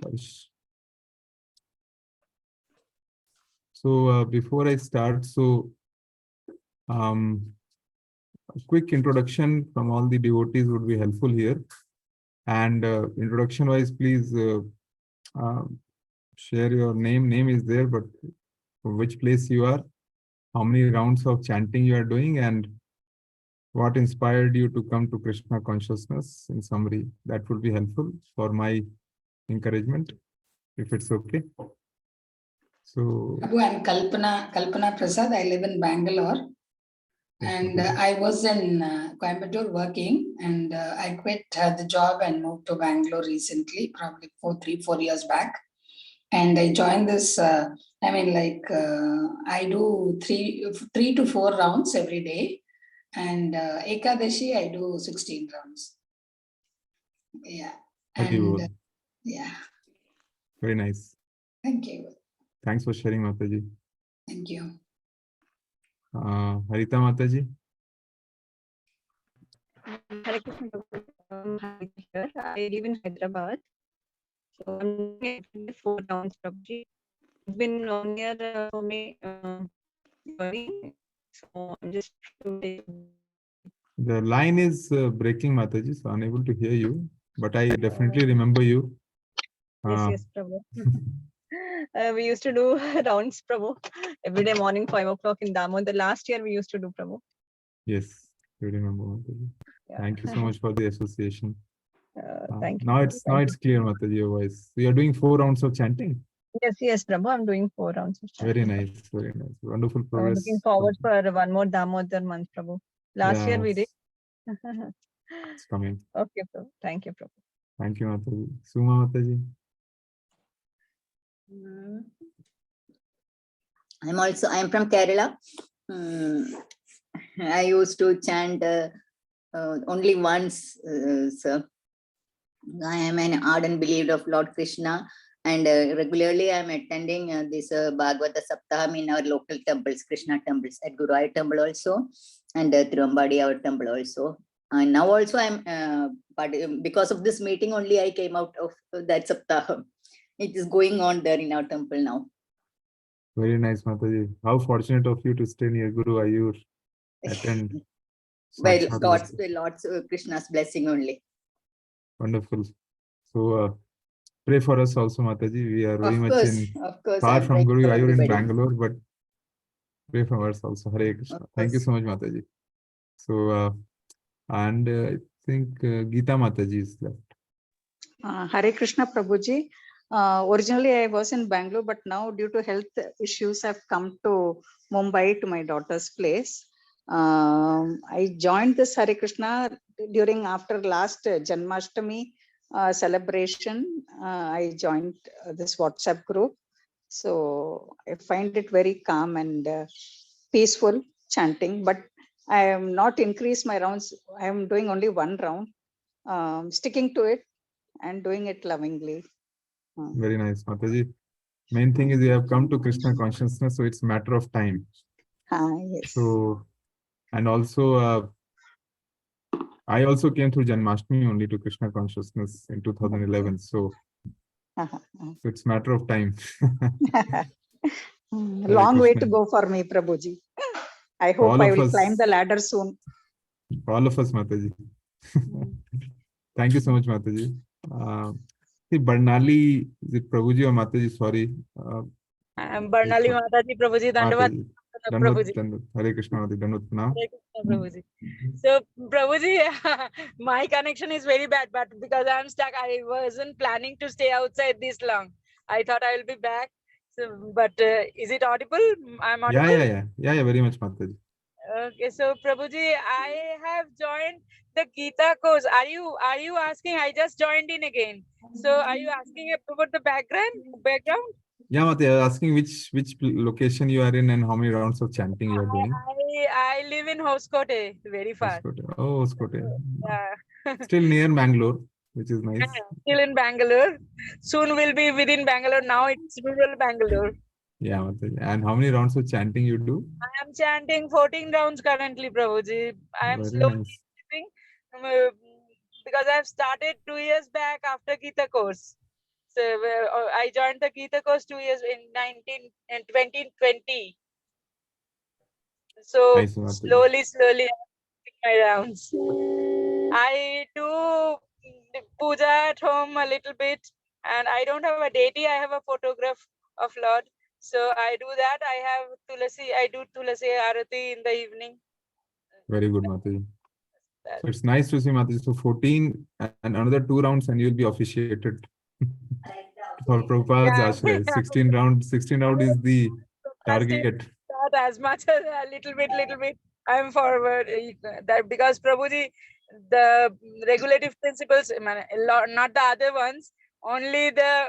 Gosh. So before I start, a quick introduction from all the devotees would be helpful here. And introduction wise, please share your name. Name is there, but which place you are, how many rounds of chanting you are doing, and what inspired you to come to Krishna consciousness in summary. That would be helpful for my encouragement, if it's okay. So, Prabhu, I'm Kalpana Prasad. I live in Bangalore. And I was in Coimbatore working, and I quit the job and moved to Bangalore recently, probably 3-4 years back. And I joined this, I do three to 4 rounds every day. And Ekadashi, I do 16 rounds. Yeah. And yeah. Very nice. Thank you. Thanks for sharing, Mataji. Thank you. Harita Mataji. Hare Krishna, here. I live in Hyderabad. So I'm doing 4 rounds, Prabhuji. It's been 1 year for me joining. So I'm just. The line is breaking, Mataji, so unable to hear you. But I definitely remember you. Yes, Prabhu. We used to do rounds, Prabhu, every day morning, 5 o'clock in Damodar. The last year we used to do, Prabhu. Yes, you remember, Mataji. Yeah. Thank you so much for the association. Thank you. Now it's clear, Mataji, your voice. So you're doing 4 rounds of chanting? Yes, Prabhu. I'm doing 4 rounds of chanting. Very nice, very nice. Wonderful progress. I'm looking forward for one more Damodar month, Prabhu. Last year we did. It's coming. Okay, Prabhu. Thank you, Prabhu. Thank you, Mataji. Suma Mataji. I'm from Kerala. I used to chant only once, sir. I am an ardent believer of Lord Krishna, and regularly I am attending this Bhagavata Saptaham in our local temples, Krishna temples, at Guruvayu temple also, and Tirumbaadi, our temple also. And now also because of this meeting only I came out of that Saptaham. It is going on there in our temple now. Very nice, Mataji. How fortunate of you to stay near Guru Ayur, attend. Well, lots of Krishna's blessing only. Wonderful. So pray for us also, Mataji. We are very much far from Guru Ayur in Bangalore, but pray for us also. Hare Krishna. Thank you so much, Mataji. So, and I think Geeta Mataji is left. Hare Krishna, Prabhuji. Originally, I was in Bangalore, but now due to health issues, I've come to Mumbai to my daughter's place. I joined this Hare Krishna after last Janmashtami celebration. I joined this WhatsApp group. So I find it very calm and peaceful chanting, but I am not increased my rounds. I am doing only 1 round, sticking to it and doing it lovingly. Very nice, Mataji. Main thing is you have come to Krishna consciousness, so it's a matter of time. Yes. So, and also, I also came through Janmashtami only to Krishna consciousness in 2011. So, so it's a matter of time. Long way to go for me, Prabhuji. I hope I will climb the ladder soon. All of us, Mataji. Thank you so much, Mataji. Barnali, is it Prabhuji or Mataji? Sorry. Barnali Mataji, Prabhuji, Dandavad. Dandavad. Hare Krishna, Dandavad. Hare Krishna, Prabhuji. So, Prabhuji, my connection is very bad, but because I'm stuck, I wasn't planning to stay outside this long. I thought I will be back. So, but is it audible? I'm audible? Yeah, very much, Mataji. Okay, so Prabhuji, I have joined the Gita course. Are you asking? I just joined in again. So are you asking about the background? Yeah, Mataji, I was asking which location you are in and how many rounds of chanting you are doing. I live in Hoskote, very far. Oh, Hoskote. Yeah. Still near Bangalore, which is nice. Yeah, still in Bangalore. Soon we'll be within Bangalore. Now it's rural Bangalore. Yeah, Mataji. And how many rounds of chanting you do? I am chanting 14 rounds currently, Prabhuji. I am slowly chanting because I've started 2 years back after Gita course. So I joined the Gita course 2 years in 2020. So Nice, Mataji. slowly I'm doing my rounds. I do puja at home a little bit, and I don't have a deity. I have a photograph of Lord. So I do that. I have Tulasi. I do Tulasi Arati in the evening. Very good, Mataji. So it's nice to see, Mataji. So 14 and another 2 rounds and you'll be officiated for Prabhupada's Ashray. 16 round is the target. Not as much as a little bit. I'm forward that because Prabhuji, the regulative principles, not the other ones, only the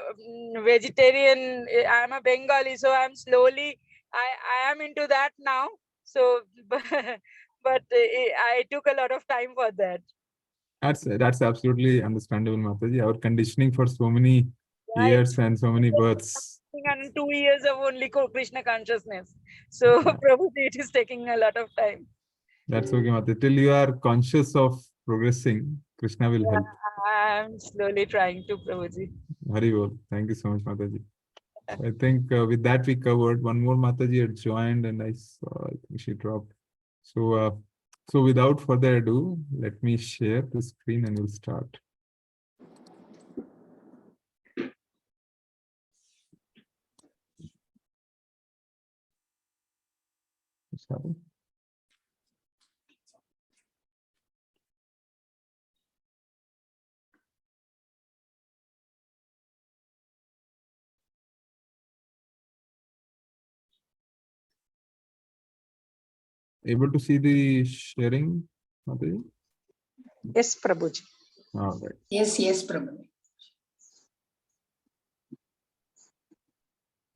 vegetarian. I'm a Bengali, so I'm slowly. I am into that now. So, but I took a lot of time for that. That's absolutely understandable, Mataji. Our conditioning for so many years and so many births. And 2 years of only Krishna consciousness. So Prabhuji, it is taking a lot of time. That's okay, Mataji. Till you are conscious of progressing, Krishna will help. I'm slowly trying to, Prabhuji. Very well. Thank you so much, Mataji. I think with that we covered. One more Mataji had joined and I think she dropped. So, so without further ado, let me share the screen and we'll start. What's happening? Able to see the sharing, Mataji? Yes, Prabhuji. All right. Yes, Prabhu.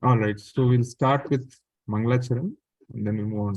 All right. So we'll start with Mangalacharan and then we'll move on.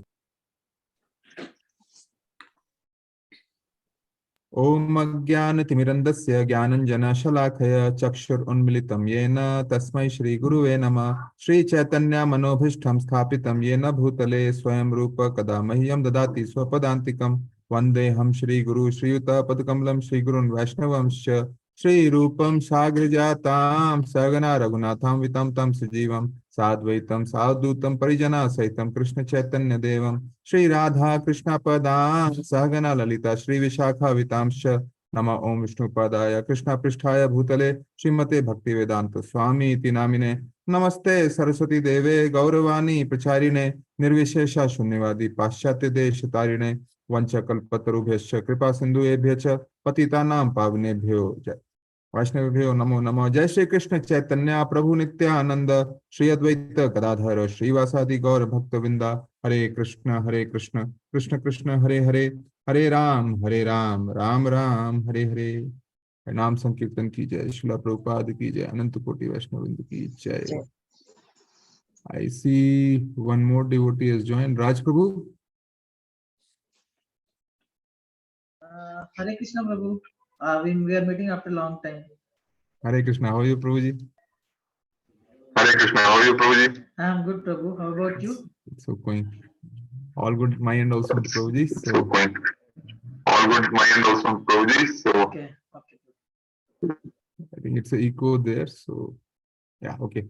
Om Ajnanatimirandasya Gyananjanashalakhaya Chakshurunmilitam Yena Tasmai Shri Guruve Namah Shri Chaitanya Manobhishtham Sthapitam Yena Bhutale Swayam Rupa Kadamahyam Dadati Swapadantikam Vandeham Shri Guru Shri Yuta Padkamlam Shri Gurun Vaishnavamscha Shri Rupam Sagrajatam Sagana Raghunatham Vitam Tam Sajivam Sadvaitam Sadhutam Parijana Saitam Krishna Chaitanya Devam Shri Radha Krishna Padam Sahagana Lalita Shri Vishakha Vitamsha Nama Om Vishnu Padaya Krishna Pristhaya Bhutale Srimate Bhakti Vedanta Swami Iti Namine Namaste Saraswati Deve Gauravani Pracharine Nirvishesha Shunyavadi Paschatya Deshatarine Vanchakalpatarubhyascha Kripa Sindhu Ebhyacha Patitanam Pavnebhyo Jai Vaishnavibhyo Namo Namo Jai Shri Krishna Chaitanya Prabhu Nityananda Shri Advaita Gadadhara Shri Vasadi Gaur Bhakta Vinda Hare Krishna Krishna Krishna Hare Hare Hare Ram Ram Ram Hare Hare नाम संकीर्तन की जय श्रील प्रभुपाद की जय अनंत कोटि वैष्णववृंद की जय I see one more devotee has joined. Raj Prabhu. Hare Krishna Prabhu. We are meeting after a long time. Hare Krishna. How are you, Prabhuji? Hare Krishna. How are you, Prabhuji? I am good, Prabhu. How about you? It's so going. All good. My end also, Prabhuji. So going. All good. My end also, Prabhuji. So okay. I think it's an echo there. So yeah, okay.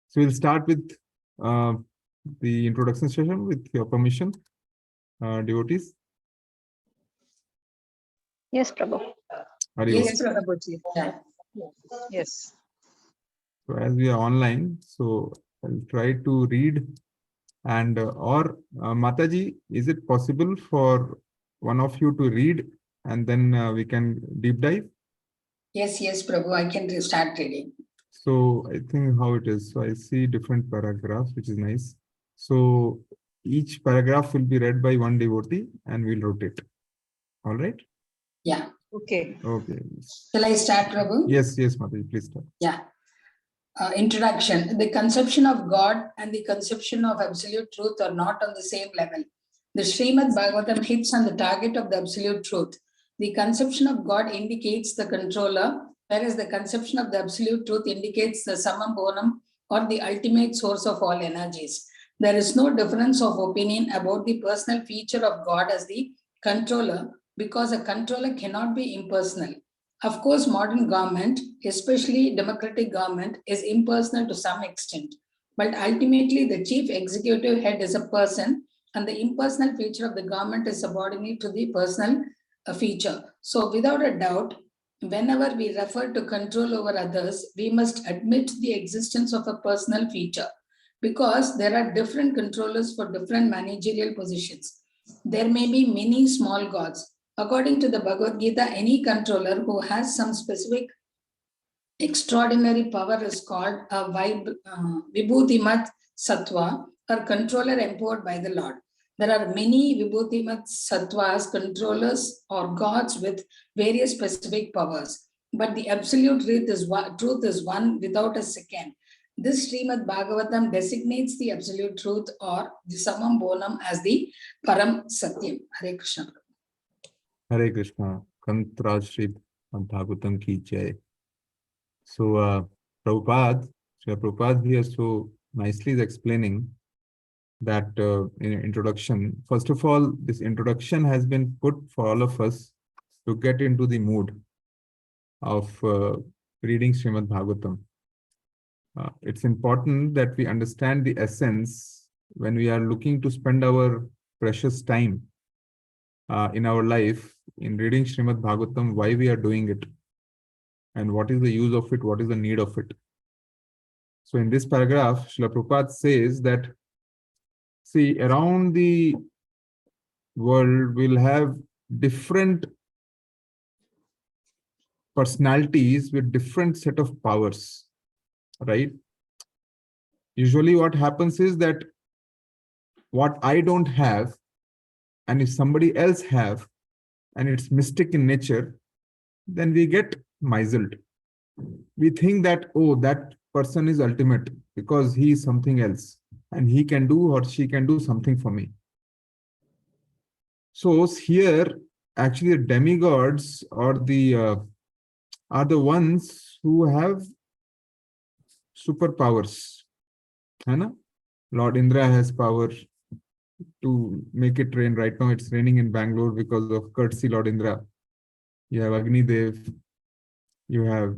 So we'll start with the introduction session with your permission, devotees. Yes, Prabhu. Yes, Prabhuji. Yeah. Yes. So as we are online, so I'll try to read and Mataji, is it possible for one of you to read and then we can deep dive? Yes, Prabhu, I can start reading. So I think how it is. So I see different paragraphs, which is nice. So each paragraph will be read by one devotee and we'll rotate. All right? Yeah. Okay. Okay. Shall I start, Prabhu? Yes, Mataji, please start. Yeah. Introduction. The conception of God and the conception of absolute truth are not on the same level. The Srimad Bhagavatam hits on the target of the absolute truth. The conception of God indicates the controller, whereas the conception of the absolute truth indicates the summum bonum or the ultimate source of all energies. There is no difference of opinion about the personal feature of God as the controller because a controller cannot be impersonal. Of course, modern government, especially democratic government, is impersonal to some extent. But ultimately, the chief executive head is a person, and the impersonal feature of the government is subordinate to the personal feature. So, without a doubt, whenever we refer to control over others, we must admit the existence of a personal feature because there are different controllers for different managerial positions. There may be many small gods. According to the Bhagavad Gita, any controller who has some specific extraordinary power is called a Vibhutimat Sattva, or controller empowered by the Lord. There are many Vibhutimat Sattvas, controllers or gods with various specific powers. But the absolute truth is one without a second. This Srimad Bhagavatam designates the absolute truth or the Samam Bonam as the Param Satyam. Hare Krishna. Hare Krishna. Kantra Sri Bhagavatam ki jai. So, Prabhupada, Srila Prabhupada here so nicely is explaining that in introduction. First of all, this introduction has been put for all of us to get into the mood of reading Srimad Bhagavatam. It's important that we understand the essence when we are looking to spend our precious time in our life in reading Srimad Bhagavatam, why we are doing it and what is the use of it, what is the need of it. So in this paragraph, Srila Prabhupada says that, see, around the world we'll have different personalities with different set of powers. Right? Usually what happens is that what I don't have, and if somebody else have, and it's mystic in nature, then we get misled. We think that, oh, that person is ultimate because he is something else and he can do or she can do something for me. So here, actually the demigods or are the ones who have superpowers. Lord Indra has power to make it rain. Right now it's raining in Bangalore because of courtesy Lord Indra. You have Agni Dev, you have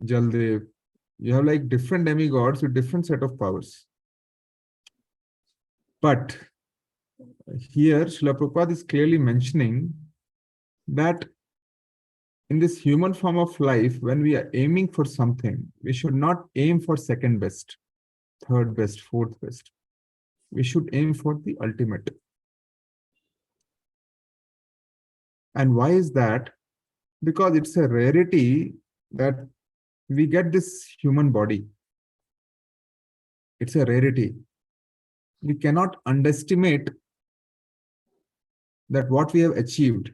Jal Dev, you have like different demigods with different set of powers. But here Srila Prabhupada is clearly mentioning that in this human form of life, when we are aiming for something, we should not aim for second best, third best, fourth best. We should aim for the ultimate. And why is that? Because it's a rarity that we get this human body. It's a rarity. We cannot underestimate that what we have achieved.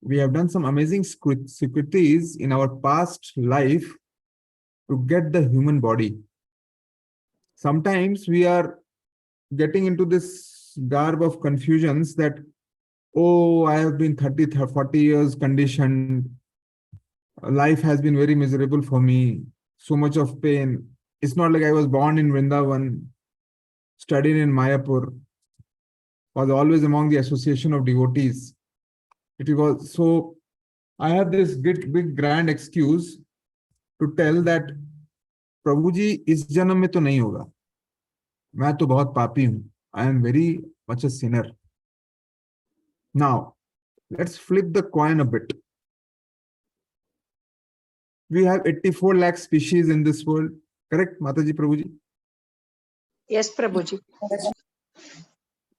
We have done some amazing securities in our past life to get the human body. Sometimes we are getting into this garb of confusions that, oh, I have been 30, 40 years conditioned. Life has been very miserable for me. So much of pain. It's not like I was born in Vrindavan, studied in Mayapur, was always among the association of devotees. It was so. I have this big grand excuse to tell that Prabhuji is janam mein to nahi hoga. मैं तो बहुत पापी हूं. I am very much a sinner. Now, let's flip the coin a bit. We have 84 lakh species in this world. Correct, Mataji, Prabhuji? Yes, Prabhuji.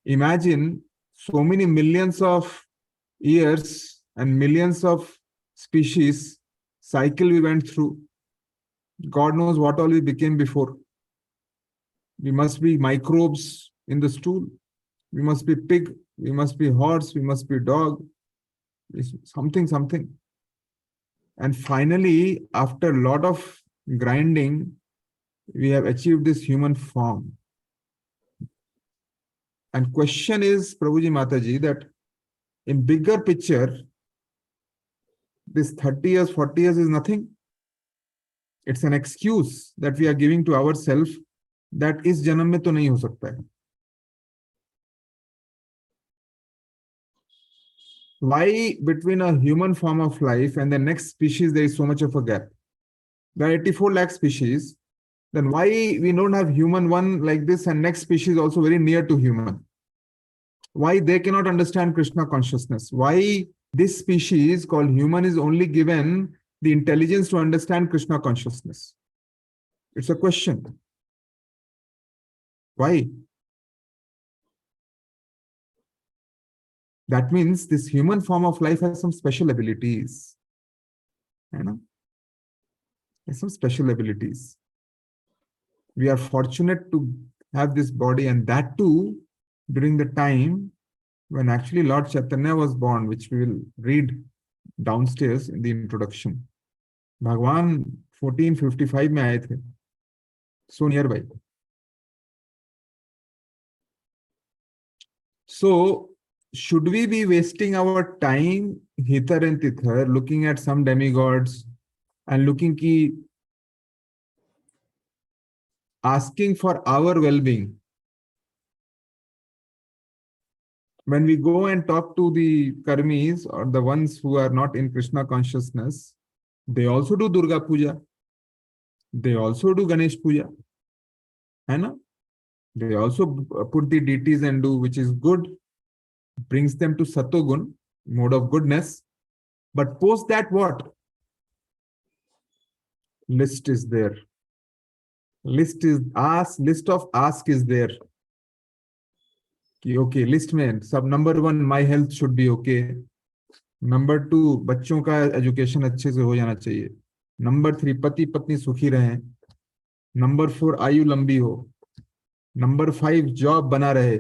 Imagine so many millions of years and millions of species cycle we went through. God knows what all we became before. We must be microbes in the stool. We must be pig. We must be horse. We must be dog. Something. And finally, after a lot of grinding, we have achieved this human form. And question is, Prabhuji Mataji, that in bigger picture, this 30 years, 40 years is nothing. It's an excuse that we are giving to ourselves that is janam mein to nahi ho sakta hai. why between a human form of life and the next species there is so much of a gap? There are 84 lakh species. Then why we don't have human one like this and next species also very near to human? Why they cannot understand Krishna consciousness? Why this species called human is only given the intelligence to understand Krishna consciousness? It's a question. Why? That means this human form of life has some special abilities. You know? Has some special abilities. We are fortunate to have this body, and that too during the time when actually Lord Chaitanya was born, which we will read downstairs in the introduction. Bhagwan 1455 में आए थे, so nearby. So should we be wasting our time hither and thither looking at some demigods and asking for our well-being? When we go and talk to the karmis or the ones who are not in Krishna consciousness, they also do Durga Puja. They also do Ganesh Puja. They also put the deities and do, which is good, brings them to Satogun, mode of goodness. But post that, what? List is there. List of ask is there. Okay, list mein sub number 1, my health should be okay. Number 2, बच्चों का education अच्छे से हो जाना चाहिए. Number 3, पति पत्नी सुखी रहें. Number 4, आयु लंबी हो. Number 5, जॉब बना रहे.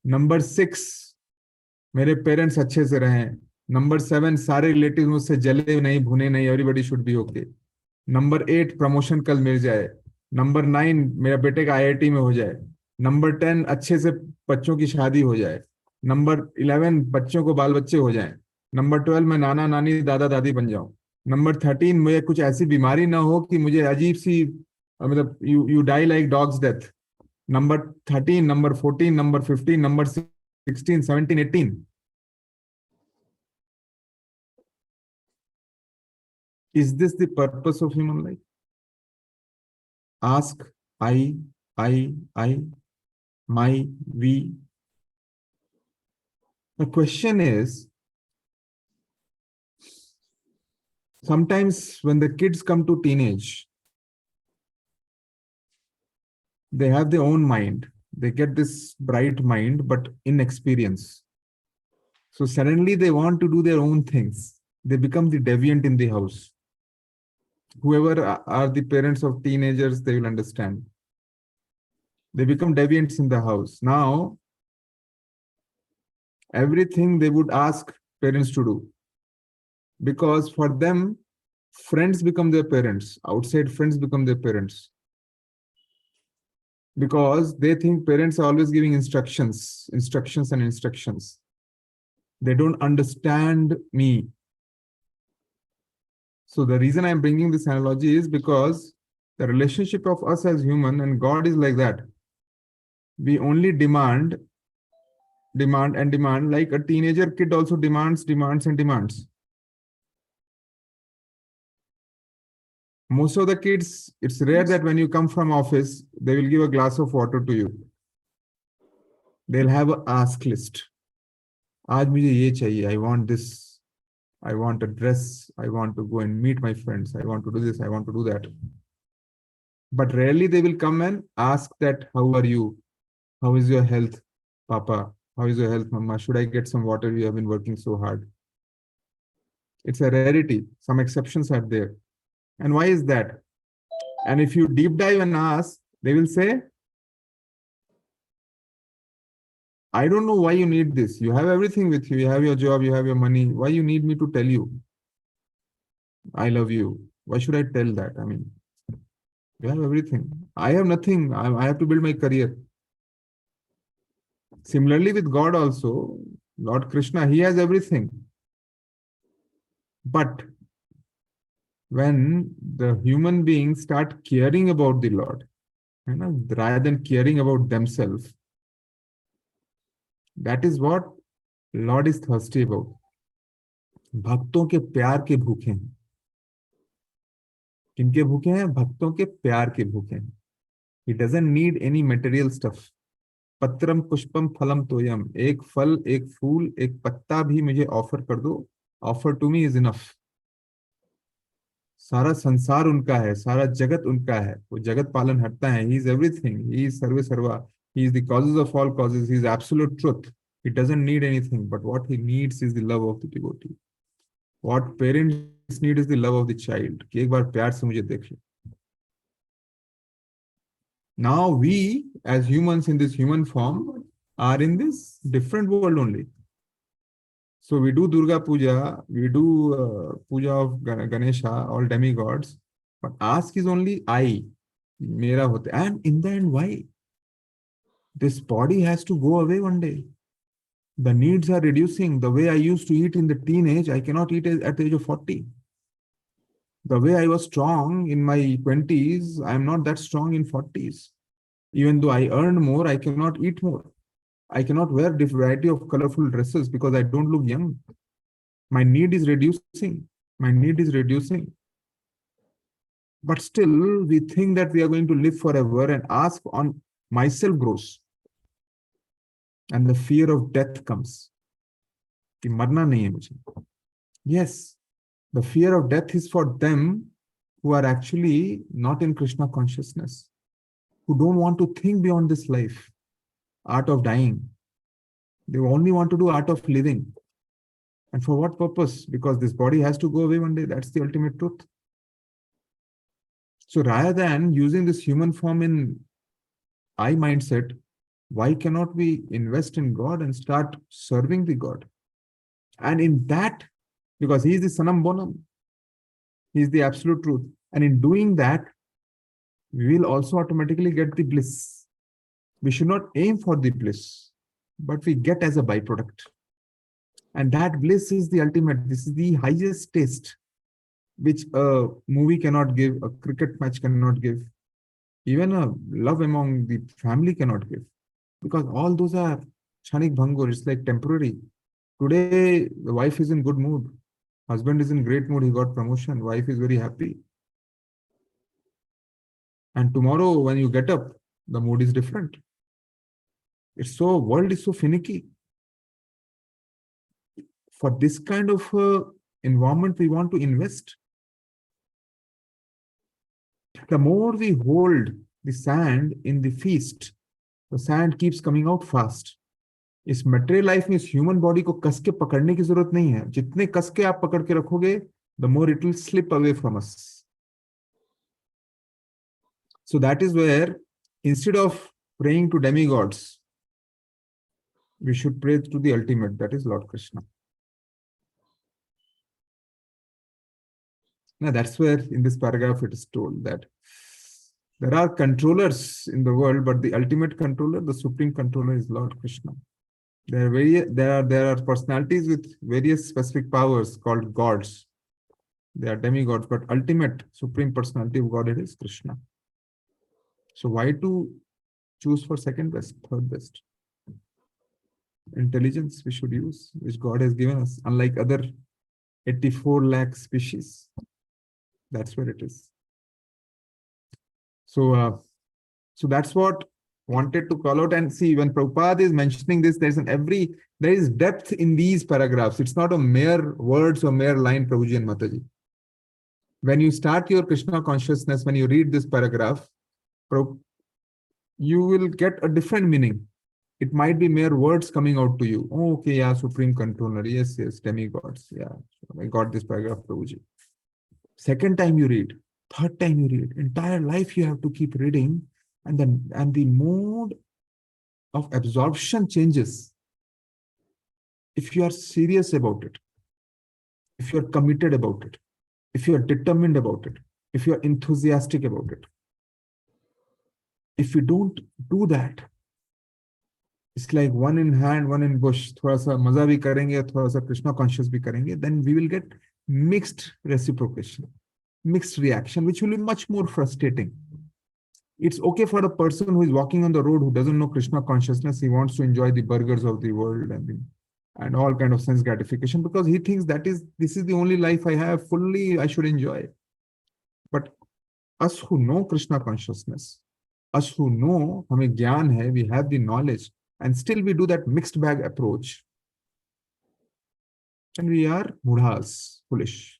Number 6, मेरे पेरेंट्स अच्छे से रहें. Number 7, सारे रिलेटिव मुझसे जले नहीं, भुने नहीं, everybody should be okay. Number 8, promotion कल मिल जाए. Number 9, मेरा बेटे का IIT में हो जाए. Number 10, अच्छे से बच्चों की शादी हो जाए. Number 11, बच्चों को बाल बच्चे हो जाएं. Number 12, मैं नाना नानी दादा दादी बन जाऊं. Number 13, मुझे कुछ ऐसी बीमारी ना हो कि मुझे अजीब सी मतलब you die like dog's death. Number 13, number 14, number 15, number 16, 17, 18. Is this the purpose of human life? Ask, I, my, we. The question is, sometimes when the kids come to teenage, they have their own mind. They get this bright mind, but inexperience. So suddenly they want to do their own things. They become the deviant in the house. Whoever are the parents of teenagers, they will understand. They become deviants in the house. Now, everything they would ask parents to do. Because for them, friends become their parents. Outside friends become their parents. Because they think parents are always giving instructions. They don't understand me. So the reason I'm bringing this analogy is because the relationship of us as human and God is like that. We only demand like a teenager kid also demands. Most of the kids, it's rare that when you come from office, they will give a glass of water to you. They'll have an ask list. Aaj mujhe ye chahiye, I want this. I want a dress. I want to go and meet my friends. I want to do this. I want to do that. But rarely they will come and ask that, how are you? How is your health, Papa? How is your health, Mama? Should I get some water? You have been working so hard. It's a rarity. Some exceptions are there. And why is that? And if you deep dive and ask, they will say, I don't know why you need this. You have everything with you. You have your job, you have your money. Why you need me to tell you? I love you. Why should I tell that? I mean, you have everything. I have nothing. I have to build my career. Similarly with God also, Lord Krishna, he has everything. But when the human beings start caring about the Lord, rather than caring about themselves, that is what Lord is thirsty about. भक्तों के प्यार के भूखे हैं। किनके भूखे हैं? भक्तों के प्यार के भूखे हैं। He doesn't need any material stuff. पत्रम पुष्पम फलम तोयम, एक फल, एक फूल, एक पत्ता भी मुझे ऑफर कर दो, offer to me is enough. सारा संसार उनका है, सारा जगत उनका है, वो जगत पालन हरता है। He is everything, he is सर्वे सर्वा, he is the causes of all causes, he is absolute truth. He doesn't need anything, but what he needs is the love of the devotee. What parents need is the love of the child, कि एक बार प्यार से मुझे देख ले। Now we, as humans in this human form, are in this different world only. So we do Durga Puja, we do Puja of Ganesha, all demigods, but ask is only I, mera hote. And in the end, why? This body has to go away one day. The needs are reducing. The way I used to eat in the teenage, I cannot eat at the age of 40. The way I was strong in my 20s, I am not that strong in 40s. Even though I earn more, I cannot eat more. I cannot wear a variety of colorful dresses because I don't look young. My need is reducing. My need is reducing. But still, we think that we are going to live forever, and ask on myself grows. And the fear of death comes. कि मरना नहीं है मुझे. Yes, the fear of death is for them who are actually not in Krishna consciousness, who don't want to think beyond this life, art of dying. They only want to do art of living. And for what purpose? Because this body has to go away one day. That's the ultimate truth. So rather than using this human form in I mindset, why cannot we invest in God and start serving the God? And in that, because He is the Sanam Bonam, He is the absolute truth. And in doing that, we will also automatically get the bliss. We should not aim for the bliss, but we get as a byproduct. And that bliss is the ultimate. This is the highest taste, which a movie cannot give, a cricket match cannot give, even a love among the family cannot give. Because all those are kshanik bhangur, it's like temporary. Today, the wife is in good mood. Husband is in great mood, he got promotion. Wife is very happy. And tomorrow, when you get up, the mood is different. It's so, world is so finicky. For this kind of environment, we want to invest. The more we hold the sand in the feast, the sand keeps coming out fast. इस material life में इस human body को कस के पकड़ने की जरूरत नहीं है. जितने कस के आप पकड़ के रखोगे, the more it will slip away from us. So that is where, instead of praying to demigods, we should pray to the ultimate, that is Lord Krishna. Now that's where in this paragraph it is told that there are controllers in the world, but the ultimate controller, the supreme controller, is Lord Krishna. There are personalities with various specific powers called gods. They are demigods, but ultimate supreme personality of God, it is Krishna. So why to choose for second best, third best? Intelligence we should use, which God has given us, unlike other 84 lakh species. That's where it is. So that's what wanted to call out. And see, when Prabhupada is mentioning this, there is depth in these paragraphs. It's not a mere words or mere line, Prabhuji and Mataji. When you start your Krishna consciousness, when you read this paragraph, you will get a different meaning. It might be mere words coming out to you. Oh, okay, yeah, supreme controller. Yes, demigods. Yeah, I got this paragraph, Prabhuji. Second time you read, third time you read, entire life you have to keep reading, and the mode of absorption changes. If you are serious about it, if you are committed about it, if you are determined about it, if you are enthusiastic about it. If you don't do that, it's like one in hand, one in bush. थोड़ा सा मजा भी करेंगे, थोड़ा सा Krishna conscious भी करेंगे, then we will get mixed reciprocation, mixed reaction, which will be much more frustrating. It's okay for a person who is walking on the road who doesn't know Krishna consciousness. He wants to enjoy the burgers of the world and and all kind of sense gratification, because he thinks this is the only life I have, fully I should enjoy. But us who know Krishna consciousness, us who know hame gyan hai, we have the knowledge, and still we do that mixed bag approach, and we are mudhas, foolish.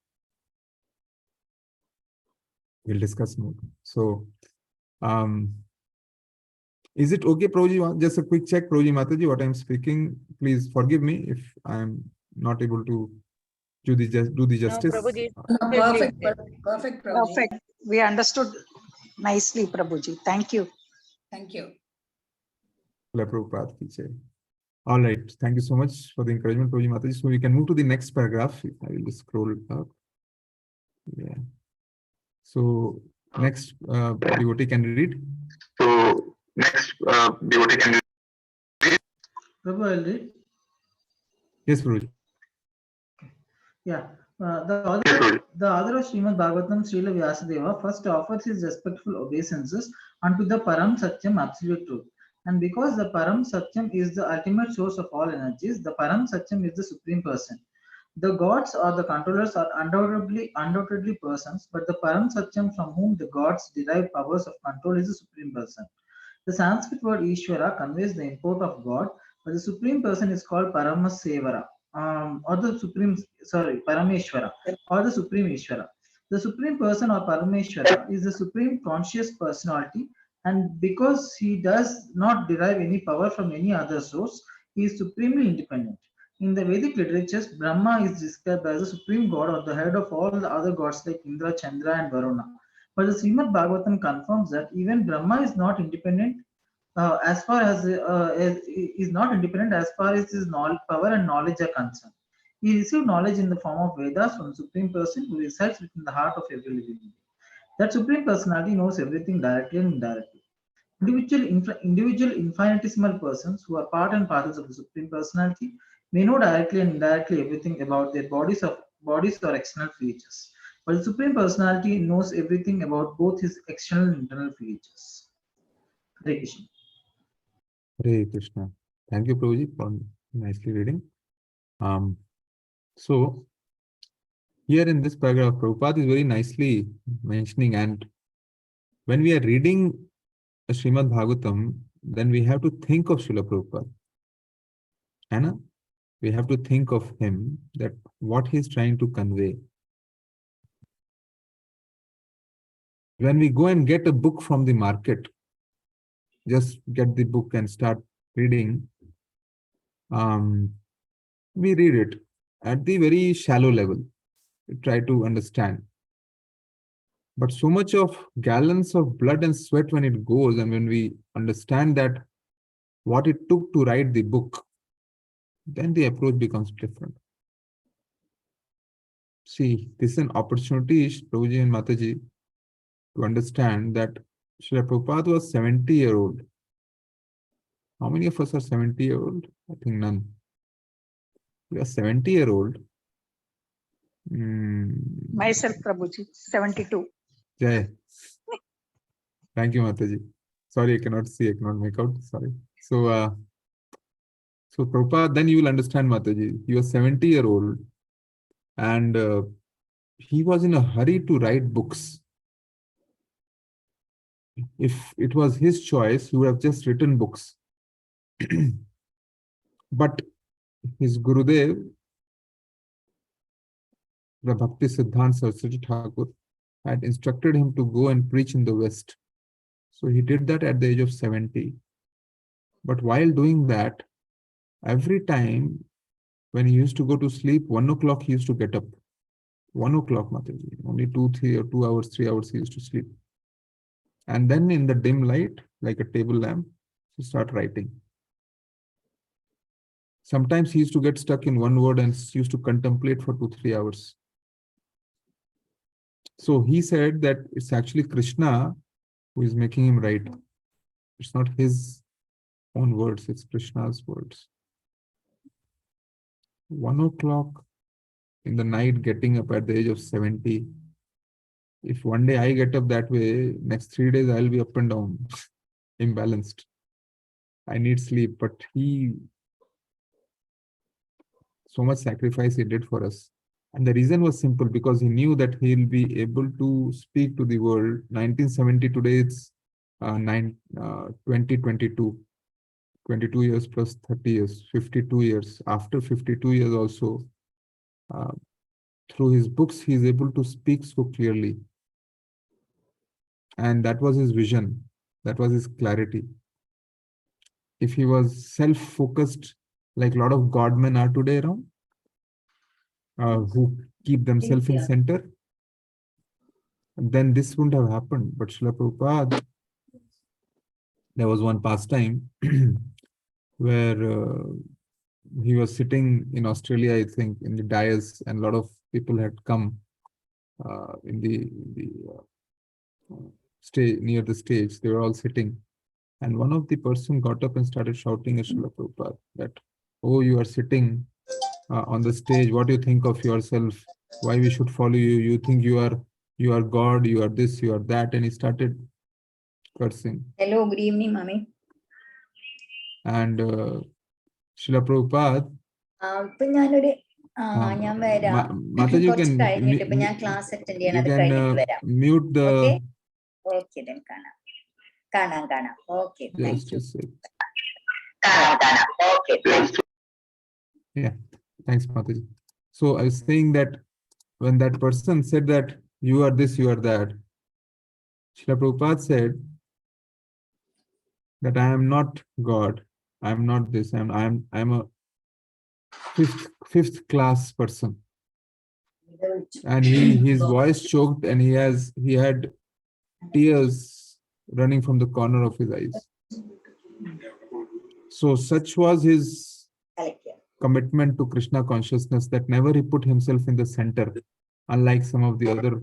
We'll discuss more. So, is it okay, Prabhuji? Just a quick check, Prabhuji Mataji, what I'm speaking. Please forgive me if I'm not able to do the justice. No, Prabhuji. No, perfect, perfect, Prabhuji. Perfect. We understood nicely, Prabhuji. Thank you. Thank you. All right. Thank you so much for the encouragement, Prabhuji Mataji. So we can move to the next paragraph. I will just scroll up. Yeah. So next devotee can read. So next devotee can read. Prabhu, I'll read. Yes, Prabhuji. Yeah. The author of Srimad Bhagavatam, Srila Vyasadeva, first offers his respectful obeisances unto the Param Satyam, absolute truth. And because the Param Satyam is the ultimate source of all energies, the Param Satyam is the supreme person. The gods or the controllers are undoubtedly persons, but the Param Satyam from whom the gods derive powers of control is the supreme person. The Sanskrit word Ishvara conveys the import of God, but the supreme person is called Paramasevara, or the Parameshvara, or the supreme Ishvara. The supreme person or Parameshvara is the supreme conscious personality, and because he does not derive any power from any other source, he is supremely independent. In the Vedic literatures, Brahma is described as the supreme god or the head of all the other gods like Indra, Chandra, and Varuna. But the Srimad Bhagavatam confirms that even Brahma is not independent as far as his power and knowledge are concerned. He received knowledge in the form of Vedas from the Supreme Person who resides within the heart of every living being. That Supreme Personality knows everything directly and indirectly. Individual infinitesimal persons who are part and parcels of the Supreme Personality may know directly and indirectly everything about their bodies or external features. But the Supreme Personality knows everything about both his external and internal features. Hare Krishna. Hare Krishna. Thank you, Prabhuji, for nicely reading. So here in this paragraph, Prabhupada is very nicely mentioning, and when we are reading Srimad Bhagavatam, then we have to think of Srila Prabhupada. Anna? We have to think of him, that what he's trying to convey. When we go and get a book from the market, just get the book and start reading, we read it at the very shallow level. We try to understand. But so much of gallons of blood and sweat when it goes, and when we understand that what it took to write the book, then the approach becomes different. See, this is an opportunity, Prabhuji and Mataji, to understand that Srila Prabhupada was 70-year-old. How many of us are 70-year-old? I think none. We are 70-year-old. Myself, Prabhuji, 72. Jai. Thank you, Mataji. Sorry, I cannot see, I cannot make out. Sorry. So Prabhupada, then you will understand, Mataji. He was 70-year-old, and he was in a hurry to write books. If it was his choice, he would have just written books. But his Gurudev, the Bhakti Siddhanta Saraswati Thakur, had instructed him to go and preach in the West. So he did that at the age of 70. But while doing that, every time when he used to go to sleep, 1 o'clock he used to get up. 1 o'clock, Mataji. Only 2 hours, 3 hours he used to sleep. And then in the dim light, like a table lamp, he start writing. Sometimes he used to get stuck in one word and used to contemplate for 2-3 hours. So he said that it's actually Krishna who is making him write. It's not his own words, it's Krishna's words. 1 o'clock in the night, getting up at the age of 70. If one day I get up that way, next 3 days I'll be up and down, imbalanced. I need sleep, but he so much sacrifice he did for us. And the reason was simple, because he knew that he'll be able to speak to the world. 1970, today it's 2022. 22 years plus 30 years, 52 years. After 52 years also, through his books, he is able to speak so clearly. And that was his vision. That was his clarity. If he was self-focused, like a lot of godmen are today around, who keep themselves in center, then this wouldn't have happened. But Srila Prabhupada, there was one pastime where he was sitting in Australia, I think, in the dais, and a lot of people had come in the stay near the stage. They were all sitting, and one of the person got up and started shouting at Srila Prabhupada that, "Oh, you are sitting on the stage. What do you think of yourself? Why we should follow you? You think you are God? You are this, you are that." And he started cursing. Hello, good evening, mommy. And Srila Prabhupada, Mataji, you can mute the. Okay, then Kana. Okay, Just thank you. a sec. Kana. Okay, thank you. Yeah, thanks, Mataji. So I was saying that when that person said that you are this, you are that, Srila Prabhupada said that I am not God. I am not this. I'm a fifth class person. And his voice choked, and he had tears running from the corner of his eyes. So such was his commitment to Krishna consciousness, that never he put himself in the center, unlike some of the other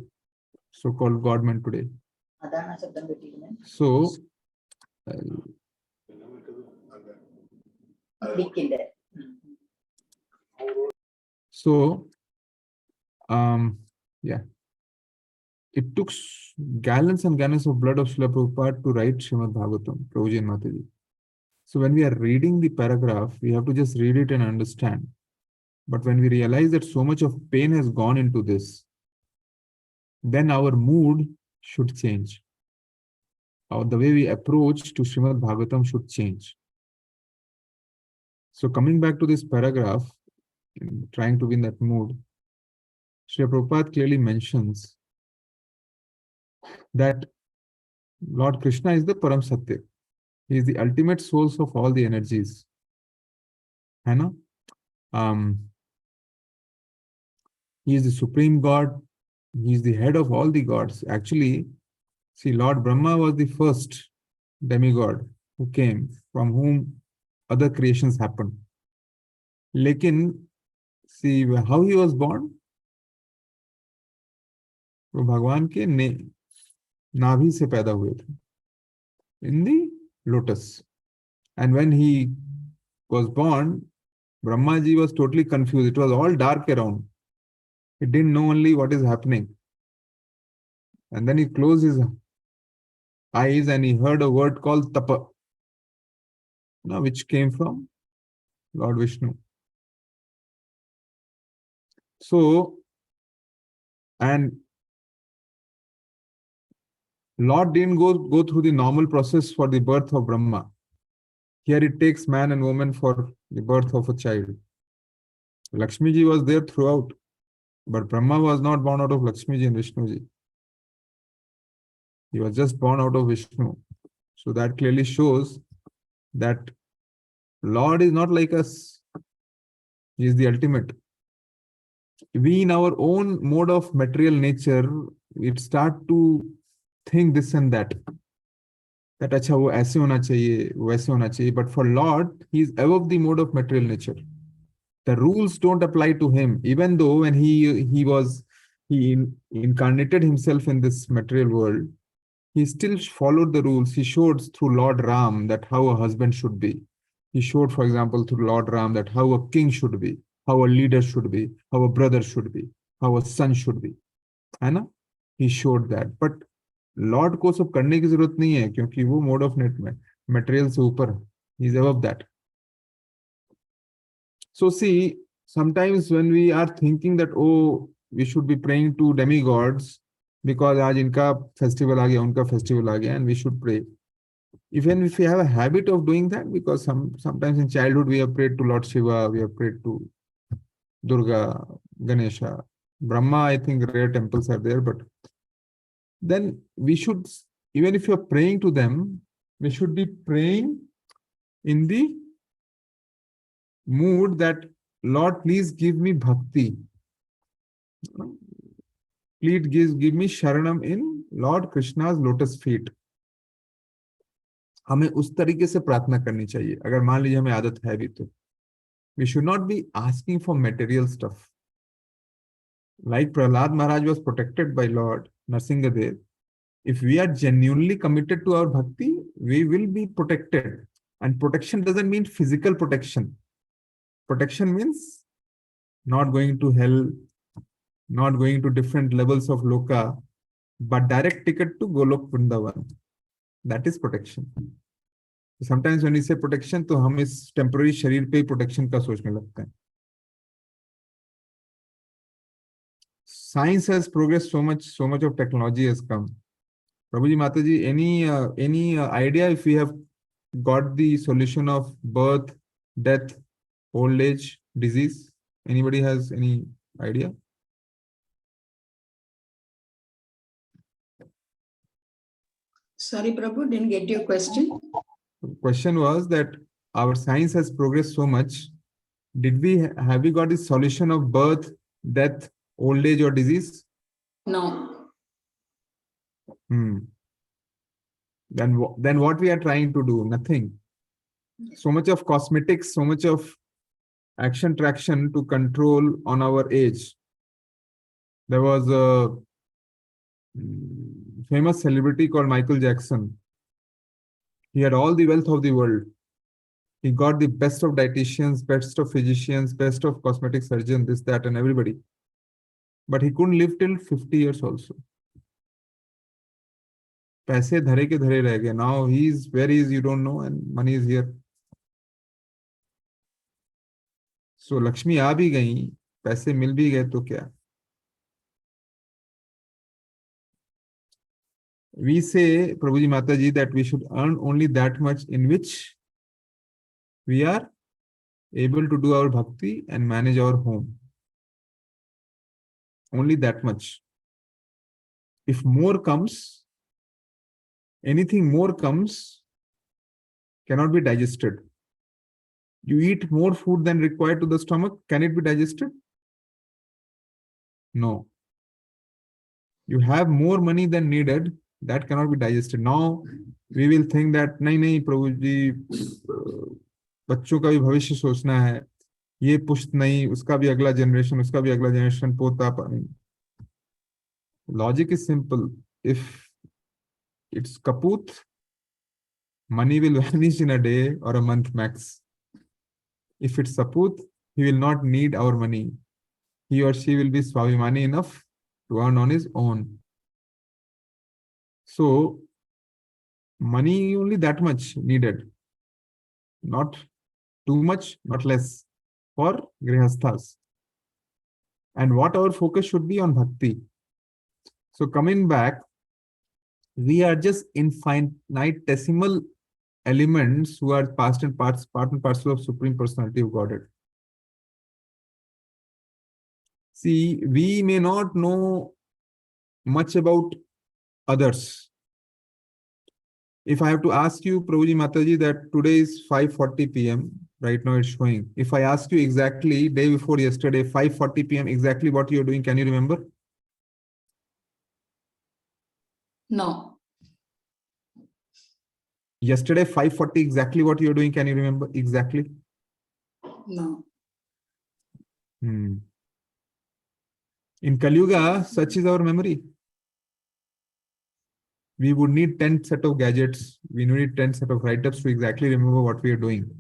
so-called godmen today. So yeah, it took gallons and gallons of blood of Srila Prabhupada to write Srimad Bhagavatam, Prabhuji and Mataji. So when we are reading the paragraph, we have to just read it and understand. But when we realize that so much of pain has gone into this, then our mood should change. The way we approach to Srimad Bhagavatam should change. So coming back to this paragraph, trying to be in that mood, Srila Prabhupada clearly mentions that Lord Krishna is the Param Satya. He is the ultimate source of all the energies. He is the supreme God. He is the head of all the gods. Actually, see, Lord Brahma was the first demigod who came, from whom other creations happened. Lekin, see how he was born? वो भगवान के नाभि से पैदा हुए थे, in the lotus. And when he was born, Brahma ji was totally confused. It was all dark around. He didn't know only what is happening. And then he closed his eyes and he heard a word called tapa, which came from Lord Vishnu. So, and Lord didn't go through the normal process for the birth of Brahma. Here it takes man and woman for the birth of a child. Lakshmi ji was there throughout, but Brahma was not born out of Lakshmi ji and Vishnu ji. He was just born out of Vishnu. So that clearly shows that Lord is not like us. He is the ultimate. We, in our own mode of material nature, we start to think this and that. That acha wo aise hona chahiye, waise hona chahiye. But for Lord, he is above the mode of material nature. The rules don't apply to him, even though when he incarnated himself in this material world, he still followed the rules. He showed through Lord Ram that how a husband should be. He showed, for example, through Lord Ram that how a king should be, how a leader should be, how a brother should be, how a son should be. है ना? He showed that. But Lord को सब करने की जरूरत नहीं है, क्योंकि वो mode of material से ऊपर. He is above that. So see, sometimes when we are thinking that, oh, we should be praying to demigods because aaj inka festival aa gaya, unka festival aa gaya, and we should pray. Even if we have a habit of doing that, because sometimes in childhood we have prayed to Lord Shiva, we have prayed to Durga, Ganesha, Brahma, I think rare temples are there, but then we should, even if you're praying to them, we should be praying in the mood that, Lord, please give me bhakti. Please give me sharanam in Lord Krishna's lotus feet. हमें उस तरीके से प्रार्थना करनी चाहिए, अगर मान लीजिए हमें आदत है भी तो. We should not be asking for material stuff. Like Prahlad Maharaj was protected by Lord Narsingadev, if we are genuinely committed to our bhakti, we will be protected. And protection doesn't mean physical protection. Protection means not going to hell, not going to different levels of loka, but direct ticket to Golok Vrindavan. That is protection. Sometimes when we say protection, तो हम इस temporary शरीर पे protection का सोचने लगते हैं. Science has progressed so much of technology has come. Prabhuji, Mataji, any idea if we have got the solution of birth, death, old age, disease? Anybody has any idea? Sorry, Prabhu, didn't get your question. The question was that our science has progressed so much. Have we got the solution of birth, death, old age, or disease? No. Then what we are trying to do? Nothing. So much of cosmetics, so much of action traction to control on our age. There was a famous celebrity called Michael Jackson. He had all the wealth of the world. He got the best of dietitians, best of physicians, best of cosmetic surgeons, this, that, and everybody. But he couldn't live till 50 years also. पैसे धरे के धरे रह गए. Now where he is, you don't know, and money is here. So Lakshmi आ भी गई, पैसे मिल भी गए तो क्या? We say, Prabhuji Mataji, that we should earn only that much in which we are able to do our bhakti and manage our home. Only that much. If more comes, anything more comes, cannot be digested. You eat more food than required to the stomach, can it be digested? No. You have more money than needed, that cannot be digested. Now we will think that नहीं प्रभु जी, बच्चों का भी भविष्य सोचना है, ये पुश्त नहीं, उसका भी अगला जनरेशन, पोता पानी. Logic is simple. If it's kaput, money will vanish in a day or a month max. If it's saput, he will not need our money. He or she will be swabhimani enough to earn on his own. So, money only that much needed. Not too much, not less, for grihasthas. And what our focus should be on bhakti. So coming back, we are just infinitesimal elements who are part and parcel of Supreme Personality of Godhead. See, we may not know much about others. If I have to ask you, Prabhuji Mataji, that today is 5:40 p.m., right now it's showing. If I ask you exactly, day before yesterday, 5:40 p.m., exactly what you're doing, can you remember? No. Yesterday, 5:40, exactly what you're doing, can you remember? Exactly? No. In Kali Yuga, such is our memory. We would need 10 set of gadgets. We need 10 set of write-ups to exactly remember what we are doing.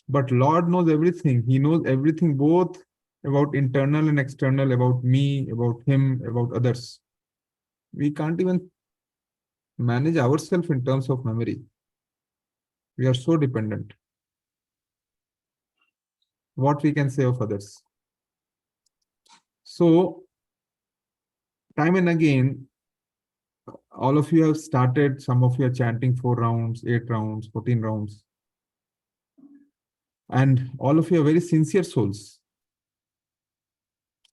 But Lord knows everything. He knows everything, both about internal and external, about me, about him, about others. We can't even manage ourselves in terms of memory. We are so dependent. what we can say of others. So, time and again, all of you have started, some of you are chanting 4 rounds, 8 rounds, 14 rounds. And all of you are very sincere souls.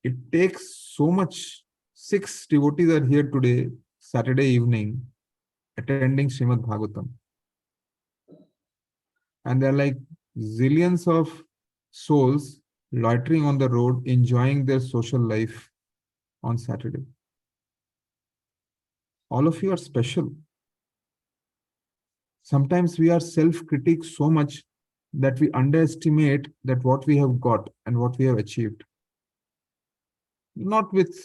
It takes so much. 6 devotees are here today, Saturday evening, attending Srimad Bhagavatam. And there are like zillions of souls loitering on the road, enjoying their social life on Saturday. All of you are special. Sometimes we are self-critic so much that we underestimate that what we have got and what we have achieved. Not with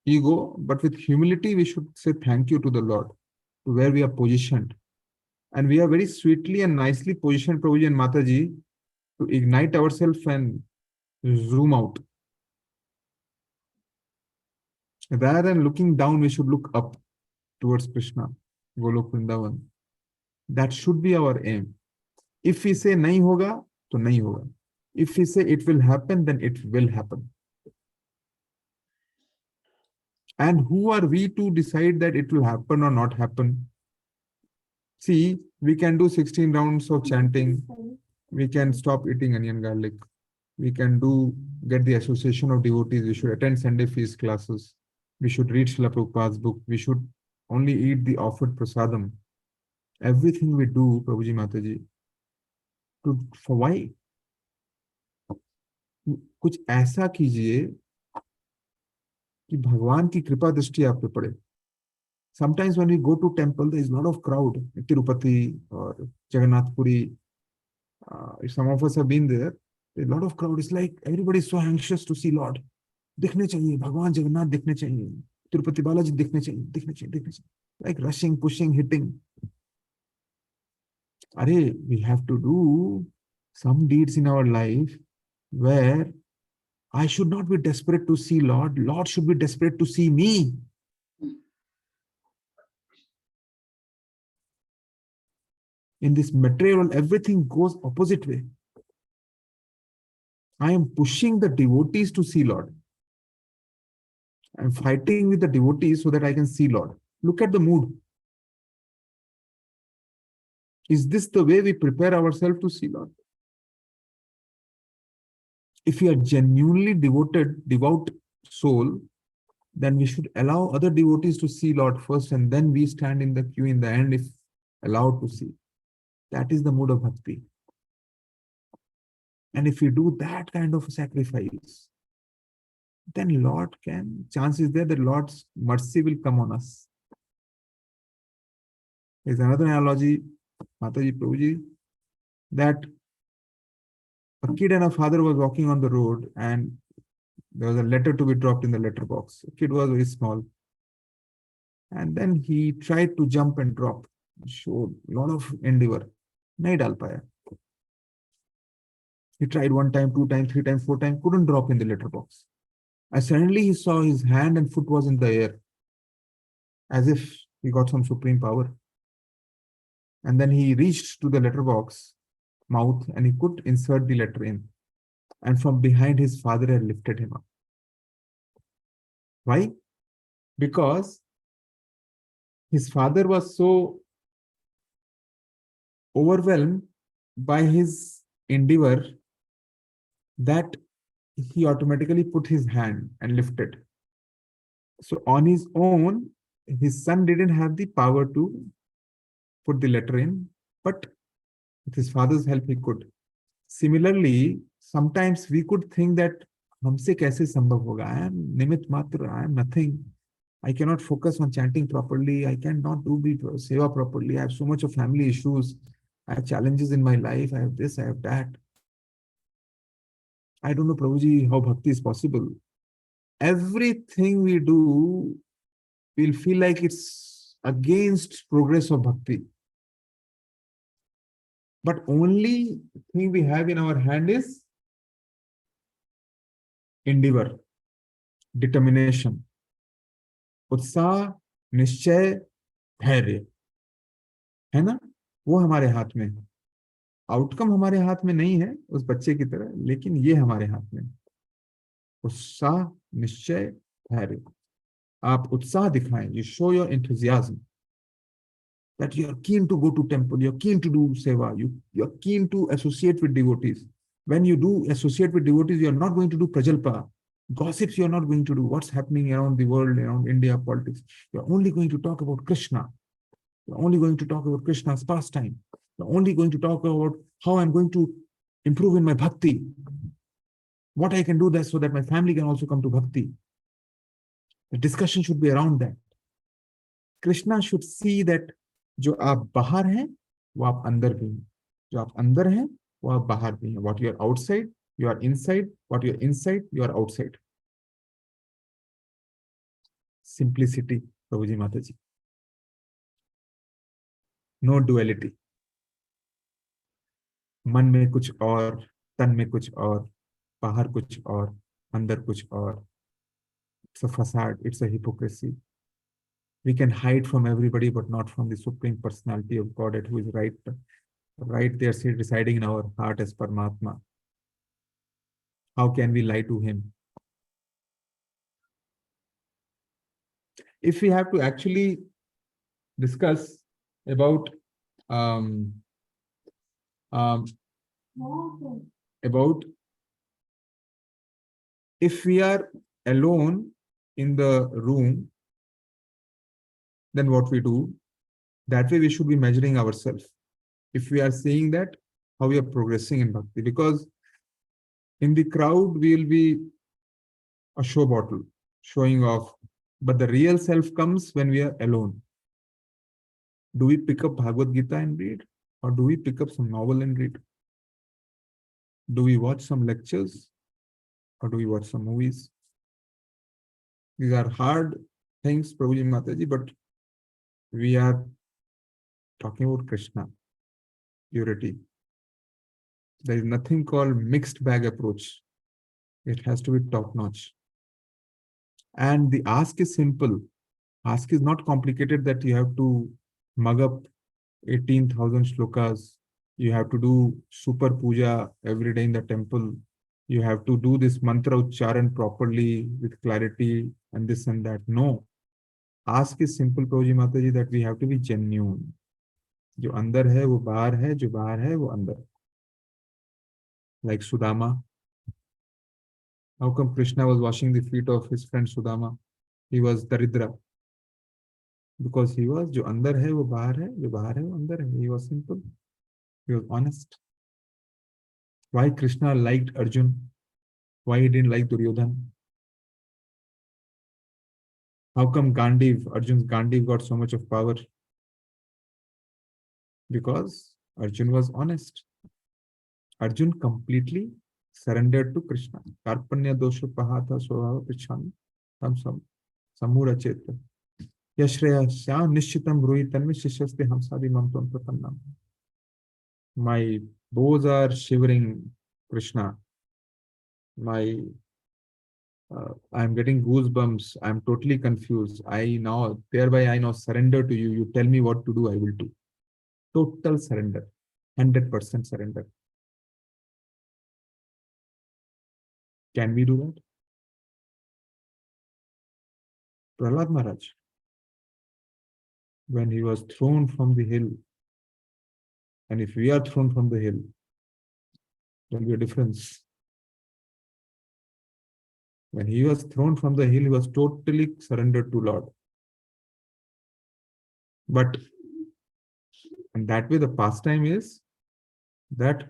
ego, but with humility, we should say thank you to the Lord, to where we are positioned. And we are very sweetly and nicely positioned, Prabhuji and Mataji, to ignite ourselves and zoom out. Rather than looking down, we should look up towards Krishna, Golok Vrindavan. That should be our aim. If we say nahi hoga, to nahi hoga. If we say it will happen, then it will happen. And who are we to decide that it will happen or not happen? See, we can do 16 rounds of chanting. We can stop eating onion garlic. We can get the association of devotees. We should attend Sunday feast classes. We should read Srila Prabhupada's book. We should only eat the offered prasadam. Everything we do, Prabhuji Mataji, for why? कुछ ऐसा कीजिए कि भगवान की कृपा दृष्टि आप पे पड़े. Sometimes when we go to temple, there is a lot of crowd. Tirupati or Jagannath Puri. Some of us have been there. There's a lot of crowd. It's like everybody is so anxious to see Lord. दिखने चाहिए, भगवान जगन्नाथ दिखने चाहिए, तिरुपति बालाजी दिखने चाहिए, दिखने चाहिए, दिखने चाहिए. Like rushing, pushing, hitting. We have to do some deeds in our life where I should not be desperate to see Lord. Lord should be desperate to see me. In this material, everything goes opposite way. I am pushing the devotees to see Lord. I'm fighting with the devotees so that I can see Lord. Look at the mood. Is this the way we prepare ourselves to see Lord? If we are genuinely devout soul, then we should allow other devotees to see Lord first, and then we stand in the queue in the end if allowed to see. That is the mood of bhakti. And if we do that kind of sacrifice, then Lord chances there that Lord's mercy will come on us. There's another analogy, Mataji, Prabhuji, that a kid and a father was walking on the road and there was a letter to be dropped in the letter box. The kid was very small. And then he tried to jump and drop. Showed a lot of endeavor. Nahi dal paya. He tried 1 time, 2 times, 3 times, 4 times, couldn't drop in the letter box. And suddenly he saw his hand and foot was in the air, as if he got some supreme power. And then he reached to the letter box mouth and he could insert the letter in. And from behind, his father had lifted him up. Why? Because his father was so overwhelmed by his endeavor that he automatically put his hand and lifted. So on his own, his son didn't have the power to put the letter in, but with his father's help, he could. Similarly, sometimes we could think that हमसे कैसे संभव होगा? I am निमित्त मात्र, I am nothing. I cannot focus on chanting properly. I cannot do the seva properly. I have so much of family issues. I have challenges in my life. I have this, I have that. I don't know, Prabhuji, how bhakti is possible. Everything we do, we'll feel like it's against progress of bhakti. But only thing we have in our hand is endeavor, determination, उत्साह, निश्चय, धैर्य, है ना? वो हमारे हाथ में है. आउटकम हमारे हाथ में नहीं है उस बच्चे की तरह, लेकिन ये हमारे हाथ में। उत्साह, निश्चय, धैर्य। आप उत्साह दिखाएं, you show your enthusiasm, that you are keen to go to temple, you're keen to do seva, you're keen to associate with devotees. When you do associate with devotees, you're not going to do prajalpa, gossips you're not going to do, what's happening around the world, around India, politics. You're only going to talk about Krishna. You're only going to talk about Krishna's pastime. You're only going to talk about how I'm going to improve in my bhakti, what I can do that so that my family can also come to bhakti. The discussion should be around that. Krishna should see that जो आप बाहर हैं वो आप अंदर भी हैं, जो आप अंदर हैं वो आप बाहर भी हैं. What you are outside, you are inside. What you are inside, you are outside. Simplicity, प्रभु जी, माता जी. No duality. मन में कुछ और, तन में कुछ और, बाहर कुछ और, अंदर कुछ और. It's a facade, it's a hypocrisy. We can hide from everybody, but not from the Supreme Personality of Godhead, who is right there, residing in our heart as Paramatma. How can we lie to him? If we have to actually discuss about if we are alone in the room, then what we do, that way we should be measuring ourselves. If we are seeing that, how we are progressing in bhakti, because in the crowd we will be a show bottle, showing off, but the real self comes when we are alone. Do we pick up Bhagavad Gita and read, or do we pick up some novel and read? Do we watch some lectures, or do we watch some movies? These are hard things, Prabhuji, Mataji, but we are talking about Krishna, purity. There is nothing called mixed bag approach. It has to be top notch. And the ask is simple. Ask is not complicated that you have to mug up 18,000 shlokas. You have to do super puja every day in the temple. You have to do this mantra ucharan properly with clarity and this and that. No. Ask is simple, Prabhuji Mataji, that we have to be genuine. जो अंदर है वो बाहर है, जो बाहर है वो अंदर. Like Sudama. How come Krishna was washing the feet of his friend Sudama? He was Daridra. Because he was, जो अंदर है वो बाहर है, जो बाहर है वो अंदर है. He was simple. He was honest. Why Krishna liked Arjun? Why he didn't like Duryodhan? How come Arjun's Gandiv got so much of power? Because Arjun was honest. Arjun completely surrendered to Krishna. Karpanya dosha pahata swabhava prichhami tam samura cheta. Yashreya sya nishchitam ruhi tanme shishyaste hamsadi mamtam prapannam. My bows are shivering, Krishna. I'm getting goosebumps. I'm totally confused. Thereby I now surrender to you. You tell me what to do, I will do. Total surrender. 100% surrender. Can we do that? Prahlad Maharaj, when he was thrown from the hill, and if we are thrown from the hill, there will be a difference. When he was thrown from the hill, he was totally surrendered to Lord. But, and that way the pastime is that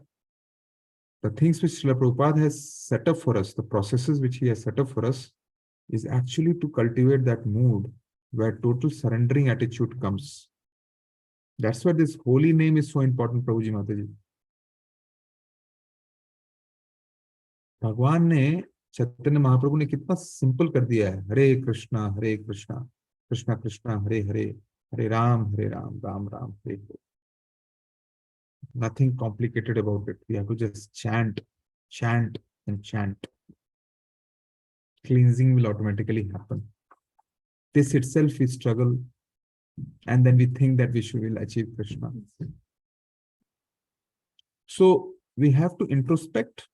the things which Srila Prabhupada has set up for us, the processes which he has set up for us, is actually to cultivate that mood where total surrendering attitude comes. That's why this holy name is so important, Prabhuji Mataji. भगवान ने, चैतन्य महाप्रभु ने कितना simple कर दिया है. हरे कृष्णा कृष्णा कृष्णा हरे हरे, हरे Ram Ram Ram Hare Hare. Nothing complicated about it. We have to just chant and chant. Cleansing will automatically happen. This itself is struggle, and then we think that we will achieve Krishna. So we have to introspect.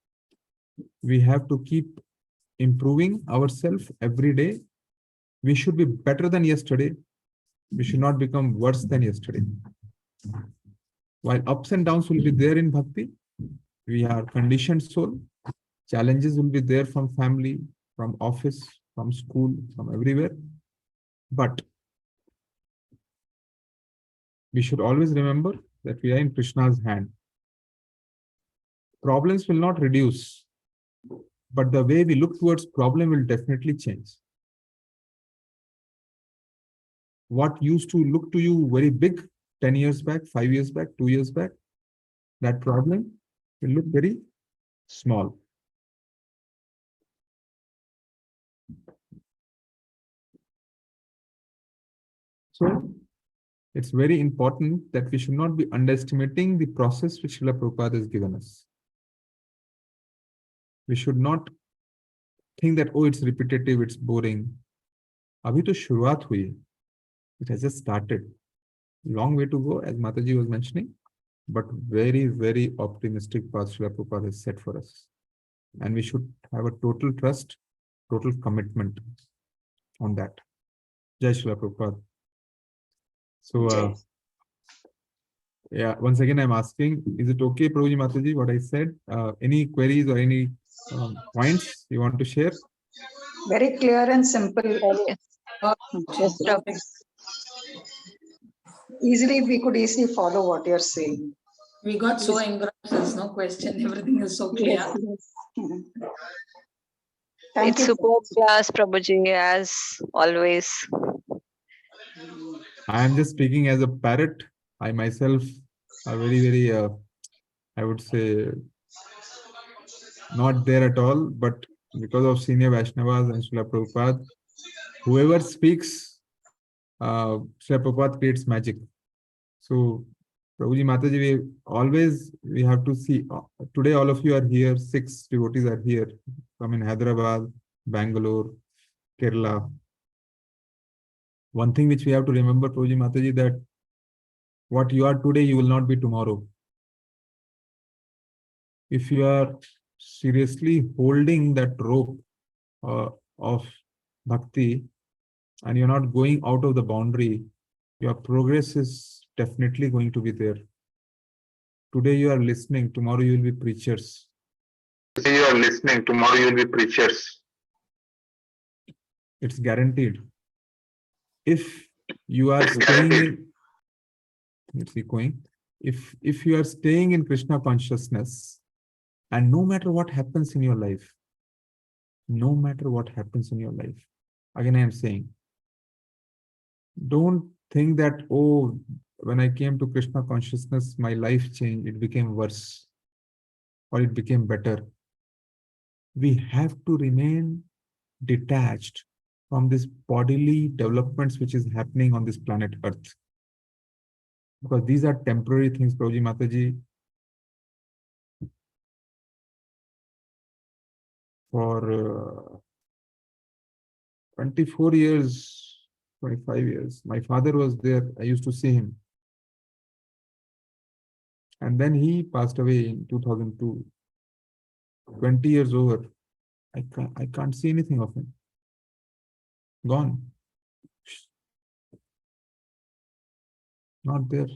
We have to keep improving ourselves every day. We should be better than yesterday. We should not become worse than yesterday. While ups and downs will be there in bhakti, we are conditioned soul. Challenges will be there from family, from office, from school, from everywhere. But we should always remember that we are in Krishna's hand. Problems will not reduce, but the way we look towards problem will definitely change. What used to look to you very big 10 years back, 5 years back, 2 years back, that problem will look very small. So it's very important that we should not be underestimating the process which Srila Prabhupada has given us. We should not think that, oh, it's repetitive, it's boring. Abhi to shuruat hui. It has just started. Long way to go, as Mataji was mentioning, but very, very optimistic path Srila Prabhupada has set for us. And we should have a total trust, total commitment on that. Jai Srila Prabhupada. So, yeah, once again, I'm asking, is it okay, Prabhuji Mataji, what I said? Any queries or any points you want to share? Very clear and simple. Yes, Prabhu. Easily, we could easily follow what you're saying. We got so engrossed, there's no question, everything is so clear. Yes, yes. Thank It's you. superb class, Prabhuji, as always. I am just speaking as a parrot. I myself are very, very, I would say, not there at all, but because of senior Vaishnavas and Srila Prabhupada, whoever speaks, Srila Prabhupada creates magic. So, Prabhuji Mataji, we have to see, today all of you are here, 6 devotees are here, from in Hyderabad, Bangalore, Kerala. One thing which we have to remember, Prabhuji Mataji, that what you are today, you will not be tomorrow. If you are seriously holding that rope of bhakti and you're not going out of the boundary, your progress is definitely going to be there. Today you are listening, tomorrow you will be preachers. Today you are listening, tomorrow you will be preachers. It's guaranteed. If you are staying in, it's echoing. If you are staying in Krishna consciousness, and no matter what happens in your life, no matter what happens in your life, again I am saying, don't think that, oh, when I came to Krishna consciousness, my life changed, it became worse, or it became better. We have to remain detached from this bodily developments which is happening on this planet Earth. Because these are temporary things, Prabhuji Mataji. For 24 years, 25 years, my father was there. I used to see him. And then he passed away in 2002. 20 years over. I can't see anything of him. Gone. Not there.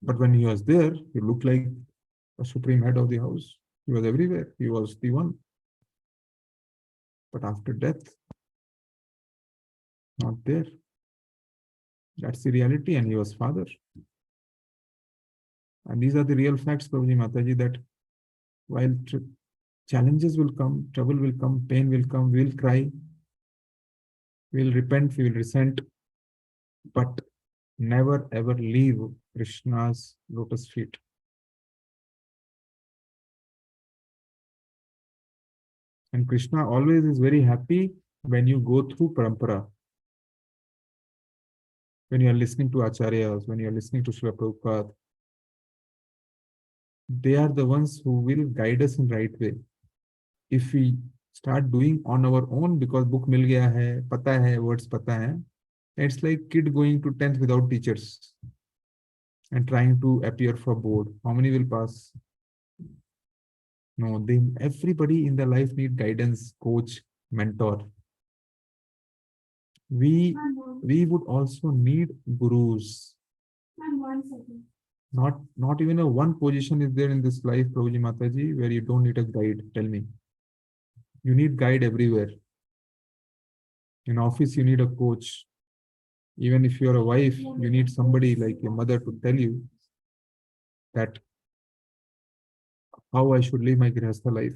But when he was there, he looked like a supreme head of the house. He was everywhere. He was the one. But after death, not there. That's the reality, and he was father. And these are the real facts, Prabhuji Mataji, that while challenges will come, trouble will come, pain will come, we'll cry, we'll repent, we will resent, but never ever leave Krishna's lotus feet. And Krishna always is very happy when you go through parampara. When you are listening to Acharyas, when you are listening to Srila Prabhupada, they are the ones who will guide us in right way. If we start doing on our own because book mil gaya hai, pata hai, words pata hai, it's like kid going to 10th without teachers and trying to appear for board. How many will pass? No, everybody in their life need guidance, coach, mentor. We would also need gurus. Not even a one position is there in this life, Prabhuji Mataji, where you don't need a guide. Tell me. You need guide everywhere. In office, you need a coach. Even if you're a wife, you need somebody like your mother to tell you that how I should live my grihastha life.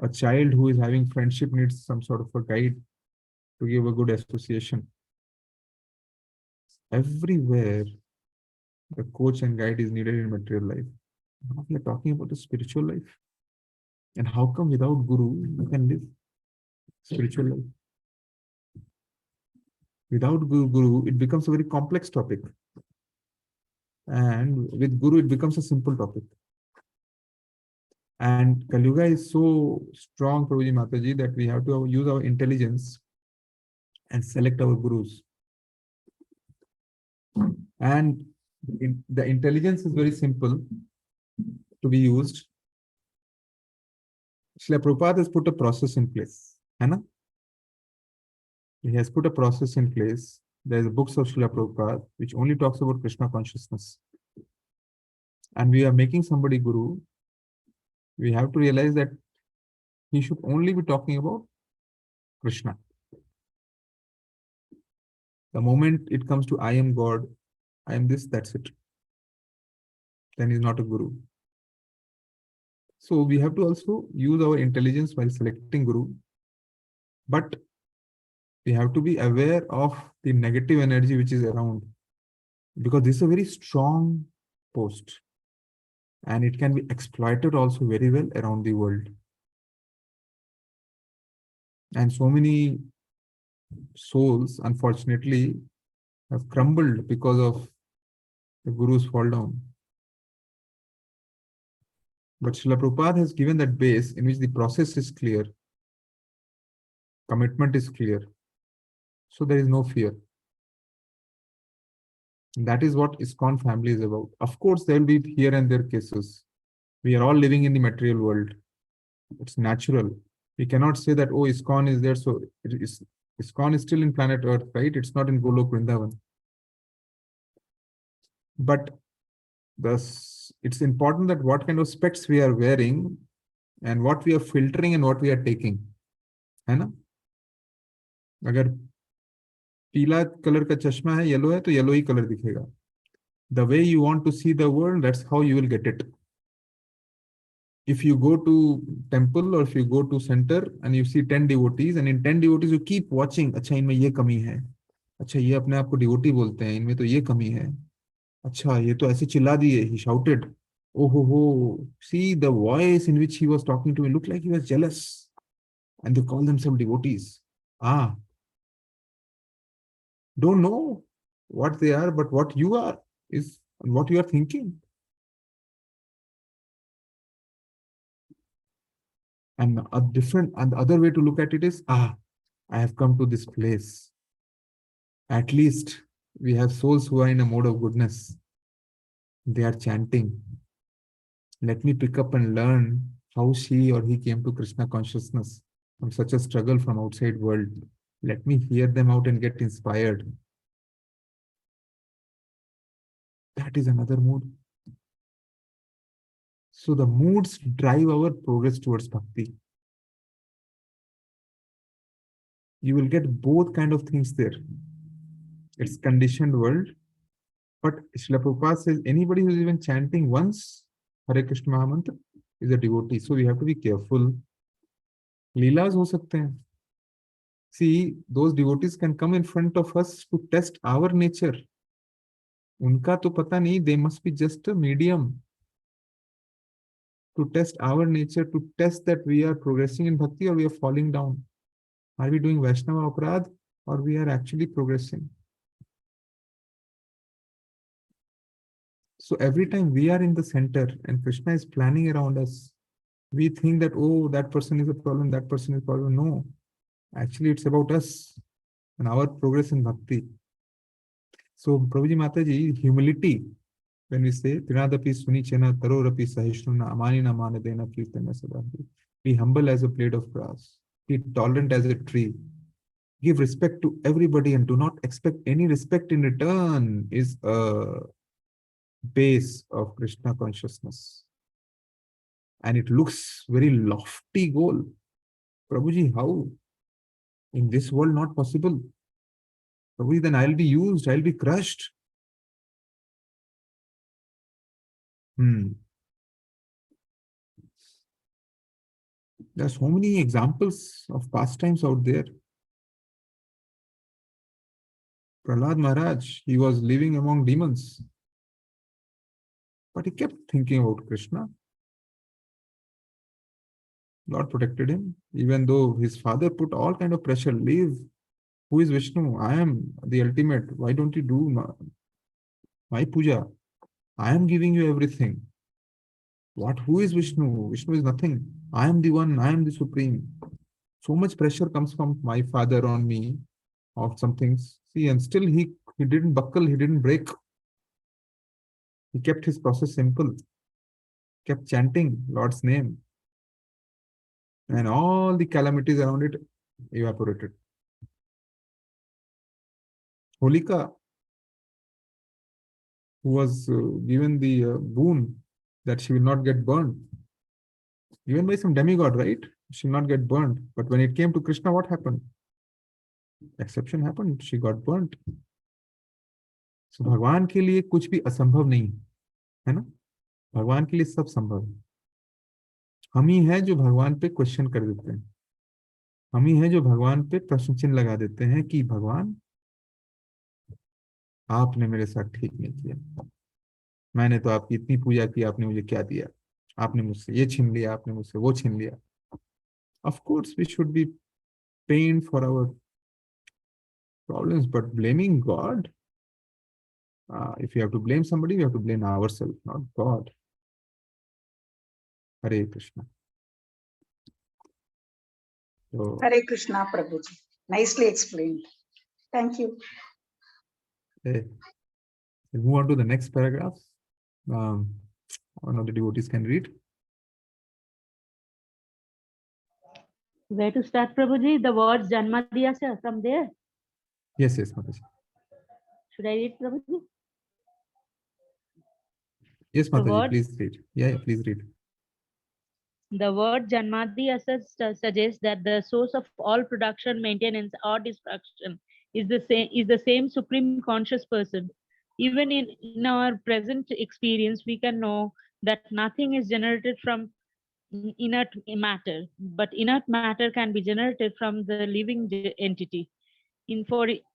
A child who is having friendship needs some sort of a guide to give a good association. Everywhere, the coach and guide is needed in material life. Now we are talking about the spiritual life. And how come without guru, you can live spiritual life? Without guru, it becomes a very complex topic. And with guru, it becomes a simple topic. And Kali-yuga is so strong, Prabhuji Mataji, that we have to use our intelligence and select our gurus. And the intelligence is very simple to be used. Srila Prabhupada has put a process in place. Hai? He has put a process in place. There are books of Srila Prabhupada which only talks about Krishna consciousness. And we are making somebody guru. We have to realize that he should only be talking about Krishna. The moment it comes to I am God, I am this, that's it. Then he's not a guru. So we have to also use our intelligence while selecting guru. But we have to be aware of the negative energy which is around. Because this is a very strong post. And it can be exploited also very well around the world. And so many souls, unfortunately, have crumbled because of the Guru's fall down. But Srila Prabhupada has given that base in which the process is clear, commitment is clear, so there is no fear. That is what ISKCON family is about. Of course, there will be here and there cases. We are all living in the material world. It's natural. We cannot say that, oh, ISKCON is there, so ISKCON is still in planet Earth, right? It's not in Golok Vrindavan. But it's important that what kind of specs we are wearing and what we are filtering and what we are taking. है ना? अगर पीला colour का चश्मा है, yellow है, तो yellow ही colour दिखेगा. The way you want to see the world, that's how you will get it. If you go to temple or if you go to center and you see 10 devotees, and in 10 devotees you keep watching, अच्छा इनमें ये कमी है, अच्छा ये अपने आप को devotee बोलते हैं, इनमें तो ये कमी है, अच्छा ये तो ऐसे चिल्ला दिए, he shouted, oh ho, see the voice in which he was talking to me looked like he was jealous, and they call themselves devotees. Don't know what they are, but what you are is what you are thinking. And the other way to look at it is, I have come to this place. At least we have souls who are in a mode of goodness. They are chanting. Let me pick up and learn how she or he came to Krishna consciousness from such a struggle from outside world. Let me hear them out and get inspired. That is another mood. So the moods drive our progress towards bhakti. You will get both kind of things there. It's conditioned world. But Srila Prabhupada says anybody who is even chanting once Hare Krishna Mahamantra is a devotee. So we have to be careful. Leelas ho sakte hain. See, those devotees can come in front of us to test our nature. Unka to pata nahi, they must be just a medium to test our nature, to test that we are progressing in bhakti or we are falling down. Are we doing Vaishnava Aparadh or we are actually progressing? So every time we are in the center and Krishna is planning around us, we think that, oh, that person is a problem, that person is a problem. No, actually it's about us and our progress in bhakti. So Prabhuji Mataji, humility when we say Trinadapi Sunichena Tarorapi Sahishnuna Amanina Manadena Kirtana Sadhavi, be humble as a blade of grass, be tolerant as a tree, give respect to everybody and do not expect any respect in return is a base of Krishna consciousness. And it looks very lofty goal. Prabhuji, how? In this world not possible. Prabhuji, then I'll be used, I'll be crushed. There are so many examples of pastimes out there. Prahlad Maharaj, he was living among demons, but he kept thinking about Krishna. Lord protected him, even though his father put all kind of pressure. Leave. Who is Vishnu? I am the ultimate. Why don't you do my puja? I am giving you everything. What? Who is Vishnu? Vishnu is nothing. I am the one. I am the supreme. So much pressure comes from my father on me of some things. See, and still he didn't buckle. He didn't break. He kept his process simple. Kept chanting Lord's name. And all the calamities around it evaporated. Holika, who was given the boon that she will not get burned, given by some demigod, right? She will not get burned. But when it came to Krishna, what happened? Exception happened. She got burnt. So भगवान के लिए कुछ भी असंभव नहीं है ना? भगवान के लिए सब संभव है. हम ही हैं जो भगवान पे क्वेश्चन कर देते हैं. हम ही हैं जो भगवान पे प्रश्न चिन्ह लगा देते हैं कि भगवान आपने मेरे साथ ठीक नहीं किया. मैंने तो आपकी इतनी पूजा की, आपने मुझे क्या दिया? आपने मुझसे ये छीन लिया, आपने मुझसे वो छीन लिया. Of course, we should be pained for our problems, but blaming God, if you have to blame somebody, we have to blame ourselves, not God. Hare Krishna. So, Hare Krishna, Prabhuji. Nicely explained. Thank you. okay. We'll move on to the next paragraph. One of the devotees can read. Where to start, Prabhuji? The words Janmadhyasya from there? Yes, Mataji. Should I read, Prabhuji? Yes, Mataji, please read. Yeah, please read. The word Janmadhyasya suggests that the source of all production, maintenance, or destruction is the same supreme conscious person. Even in our present experience, we can know that nothing is generated from inert matter, but inert matter can be generated from the living entity.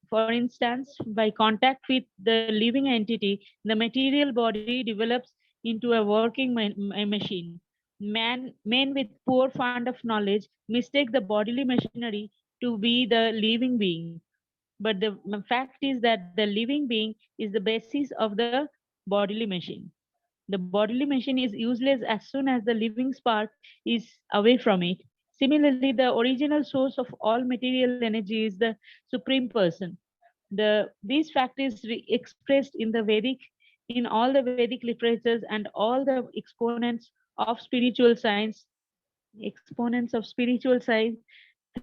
For instance, by contact with the living entity, the material body develops into a working machine. Men with poor fund of knowledge mistake the bodily machinery to be the living being. But the fact is that the living being is the basis of the bodily machine. The bodily machine is useless as soon as the living spark is away from it. Similarly, the original source of all material energy is the Supreme Person. This fact is expressed in all the Vedic literatures, and all the exponents of spiritual science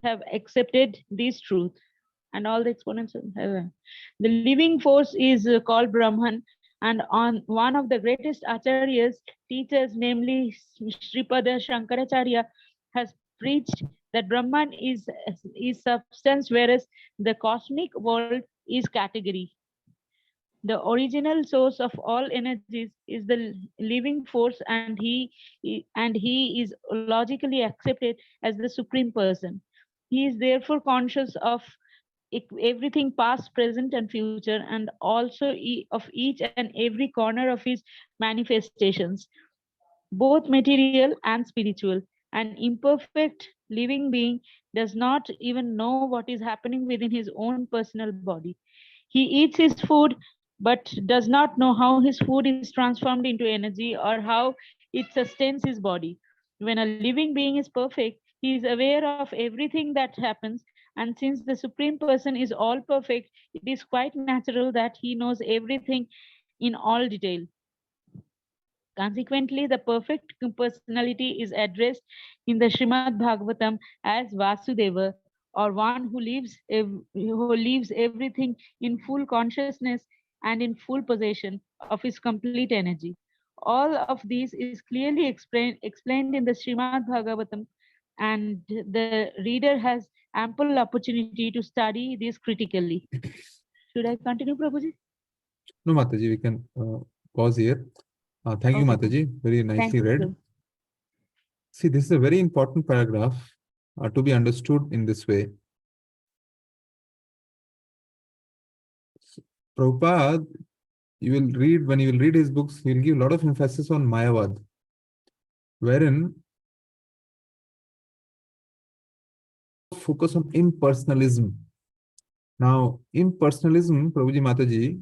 have accepted this truth. And all the exponents have. The living force is called Brahman, and on one of the greatest acharyas, teachers, namely Sripada Shankaracharya, has preached that Brahman is substance, whereas the cosmic world is category. The original source of all energies is the living force, and he is logically accepted as the supreme person. He is therefore conscious of everything past, present, and future, and also of each and every corner of his manifestations, both material and spiritual. An imperfect living being does not even know what is happening within his own personal body. He eats his food, but does not know how his food is transformed into energy or how it sustains his body. When a living being is perfect, he is aware of everything that happens, and since the Supreme Person is all perfect, it is quite natural that he knows everything in all detail. Consequently, the perfect personality is addressed in the Srimad Bhagavatam as Vasudeva, or one who lives everything in full consciousness and in full possession of his complete energy. All of this is clearly explained in the Srimad Bhagavatam, and the reader has ample opportunity to study this critically. Should I continue, Prabhuji? No, Mataji, we can pause here. Thank you, Okay. Mataji. Very nicely Thank you, read. sir. See, this is a very important paragraph to be understood in this way. Prabhupada, when you will read his books, he will give a lot of emphasis on Mayavad, wherein focus on impersonalism. Now, impersonalism, Prabhuji Mataji,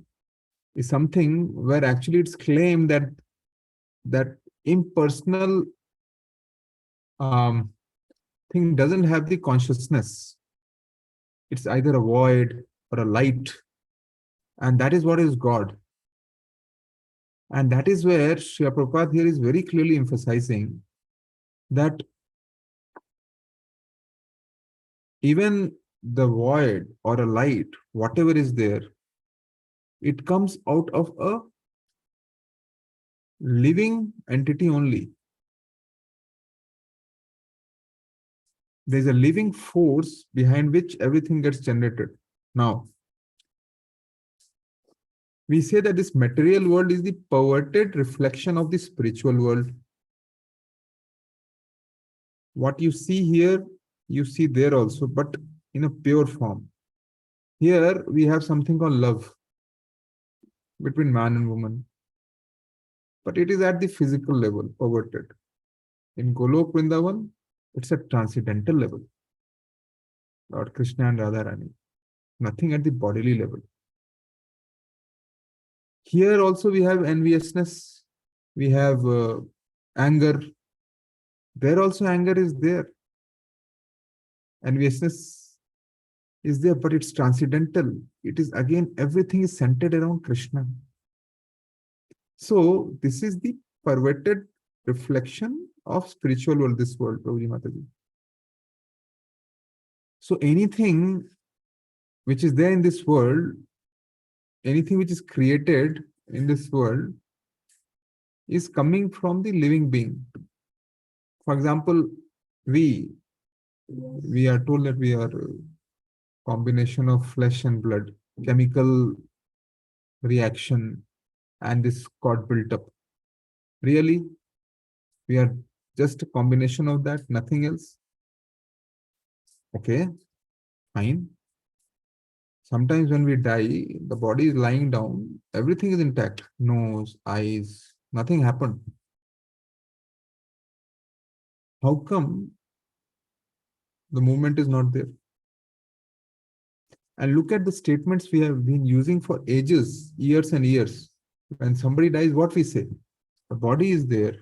is something where actually it's claimed that impersonal thing doesn't have the consciousness. It's either a void or a light, and that is what is God. And that is where Srila Prabhupada here is very clearly emphasizing that even the void or a light, whatever is there, it comes out of a living entity only. There's a living force behind which everything gets generated. Now, we say that this material world is the perverted reflection of the spiritual world. What you see here, you see there also, but in a pure form. Here we have something called love between man and woman. But it is at the physical level, perverted. In Golok Vrindavan, it's a transcendental level. Lord Krishna and Radharani. Nothing at the bodily level. Here also we have enviousness, we have anger. There also anger is there. Enviousness is there, but it's transcendental. It is again, everything is centered around Krishna. So this is the perverted reflection of spiritual world, this world, Prabhuji Mataji. So anything which is there in this world, anything which is created in this world is coming from the living being. For example, we are told that we are a combination of flesh and blood, chemical reaction, and this got built up. Really, we are just a combination of that, nothing else. Okay, fine. Sometimes when we die, the body is lying down, everything is intact. Nose, eyes, nothing happened. How come the movement is not there? And look at the statements we have been using for ages, years and years. When somebody dies, what we say? The body is there.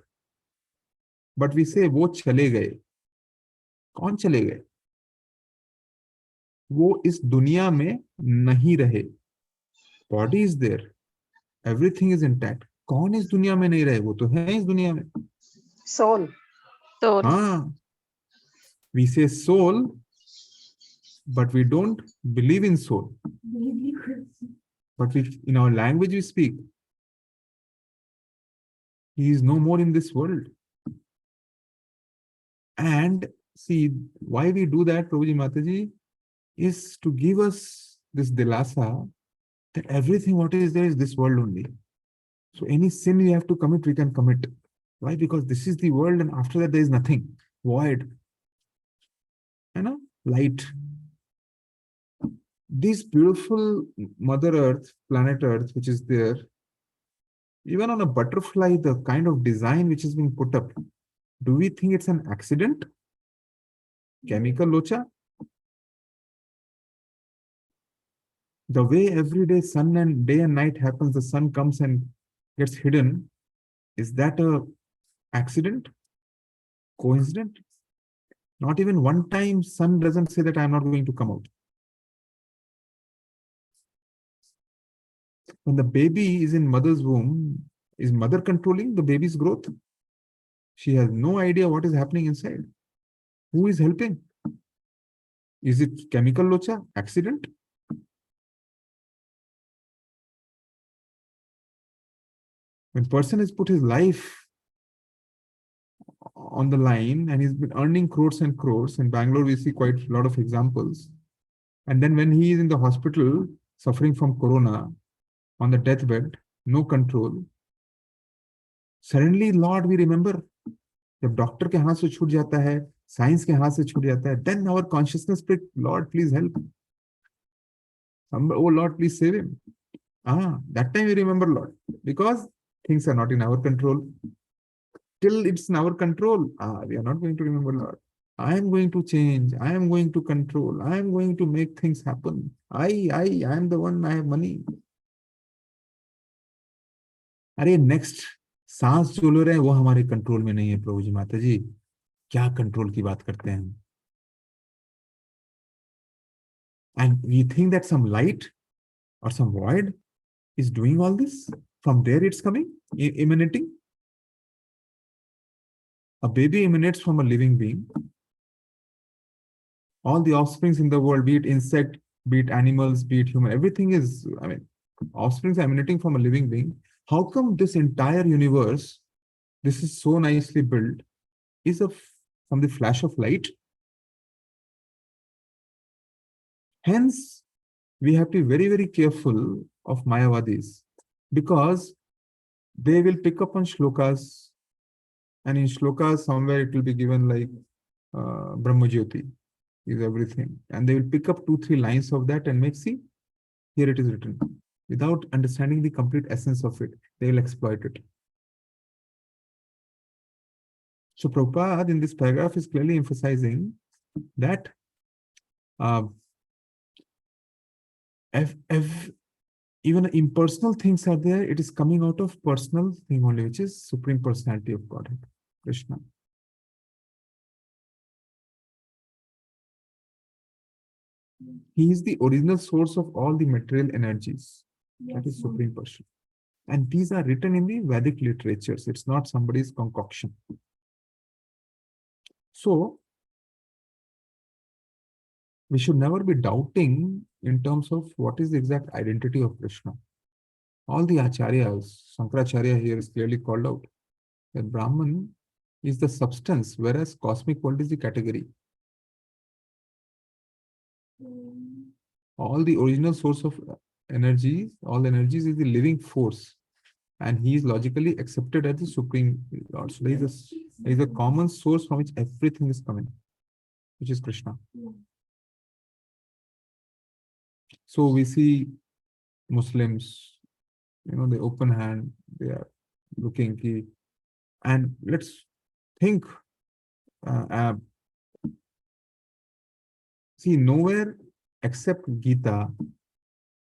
But we say, wo chale gaye. कौन चले गए? वो इस दुनिया में नहीं रहे. Body is there. Everything is intact. कौन इस दुनिया में नहीं रहे? वो तो है इस दुनिया में. Soul. हाँ. We say soul, but we don't believe in soul. But in our language we speak. He is no more in this world. And see, why we do that, Prabhuji Mataji, is to give us this dilasa that everything what is there is this world only. So any sin we have to commit, we can commit. Why? Because this is the world, and after that there is nothing. Void. You know, light. This beautiful Mother Earth, planet Earth, which is there, even on a butterfly, the kind of design which is being put up, do we think it's an accident? Chemical locha? The way every day day and night happens, the sun comes and gets hidden, is that a accident? Coincident? Not even one time sun doesn't say that I'm not going to come out. When the baby is in mother's womb, Is mother controlling the baby's growth? She has no idea what is happening inside. Who is helping? Is it chemical locha? Accident? When person has put his life on the line and he's been earning crores and crores, in Bangalore we see quite a lot of examples. And then when he is in the hospital suffering from corona, on the deathbed, no control, suddenly Lord we remember. जब doctor के हाथ से छूट जाता है, science के हाथ से छूट जाता है, then our consciousness pick, Lord please help. Oh Lord please save him. That time we remember Lord, because things are not in our control. Till it's in our control, we are not going to remember Lord. I am going to change, I am going to control, I am going to make things happen. I am the one, I have money. अरे next सांस जो ले रहे हैं वो हमारे control में नहीं है प्रभु जी माता जी, क्या कंट्रोल की बात करते हैं? And we think that some light or some void is doing all this. From there it's coming, emanating. A baby emanates from a living being. All the offsprings in the world, be it insect, be it animals, be it human, everything is, offsprings are emanating from a living being. How come this entire universe, this is so nicely built, is from the flash of light? Hence, we have to be very, very careful of Mayavadis, because they will pick up on shlokas, and in shlokas somewhere it will be given like Brahmajyoti is everything, and they will pick up 2-3 lines of that and make, see, here it is written. Without understanding the complete essence of it, they will exploit it. So Prabhupada in this paragraph is clearly emphasizing that if even impersonal things are there, it is coming out of personal thing only, which is Supreme Personality of Godhead, Krishna. He is the original source of all the material energies. That is Supreme Person. And these are written in the Vedic literatures. It's not somebody's concoction. So, we should never be doubting in terms of what is the exact identity of Krishna. All the Acharyas, Shankaracharya here is clearly called out that Brahman is the substance, whereas cosmic world is the category. All the original source of energies, all energies is the living force, and he is logically accepted as the Supreme Lord. So there is a common source from which everything is coming, which is Krishna. So we see Muslims, they open hand, they are looking key. And let's think, see, nowhere except Gita,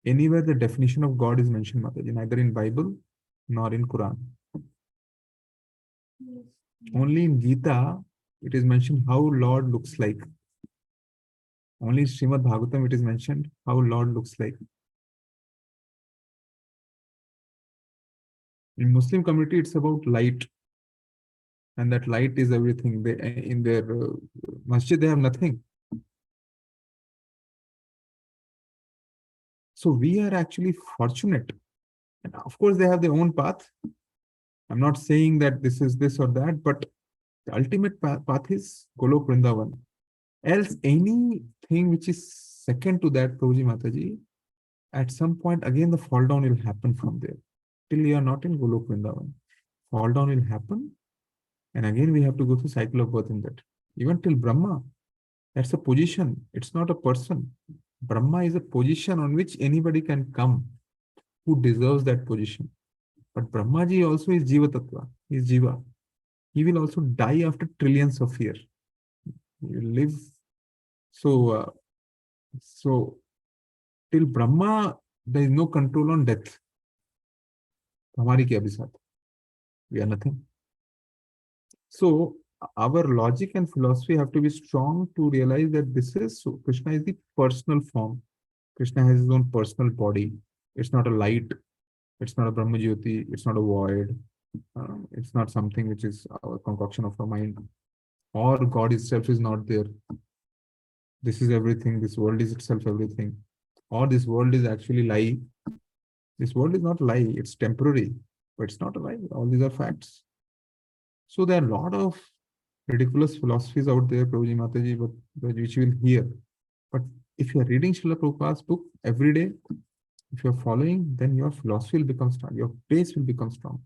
anywhere the definition of God is mentioned, Mataji, neither in Bible nor in Quran. Only in Gita, it is mentioned how Lord looks like. Only in Srimad Bhagavatam, it is mentioned how Lord looks like. In Muslim community, it's about light. And that light is everything. They, in their masjid, they have nothing. So we are actually fortunate. And of course, they have their own path. I'm not saying that this is this or that, but the ultimate path is Golok Vrindavan. Else, anything which is second to that, Prabhuji Mataji, at some point, again, the fall down will happen from there. Till you are not in Golok Vrindavan. Fall down will happen. And again, we have to go through cycle of birth in that. Even till Brahma, that's a position. It's not a person. Brahma is a position on which anybody can come who deserves that position. But Brahmaji also is Jiva Tattva. He is Jiva. He will also die after trillions of years. He will live. So till Brahma, there is no control on death. Hamari kya bhi saath? We are nothing. So our logic and philosophy have to be strong to realize that this is, so Krishna is the personal form. Krishna has his own personal body. It's not a light. It's not a Brahma Jyoti. It's not a void. It's not something which is our concoction of our mind. Or God itself is not there. This is everything. This world is itself everything. Or this world is actually lie. This world is not lie. It's temporary, but it's not a lie. All these are facts. So there are a lot of ridiculous philosophies out there, Prabhuji Mataji, but which you will hear. But if you are reading Srila Prabhupada's book every day, if you are following, then your philosophy will become strong. Your base will become strong.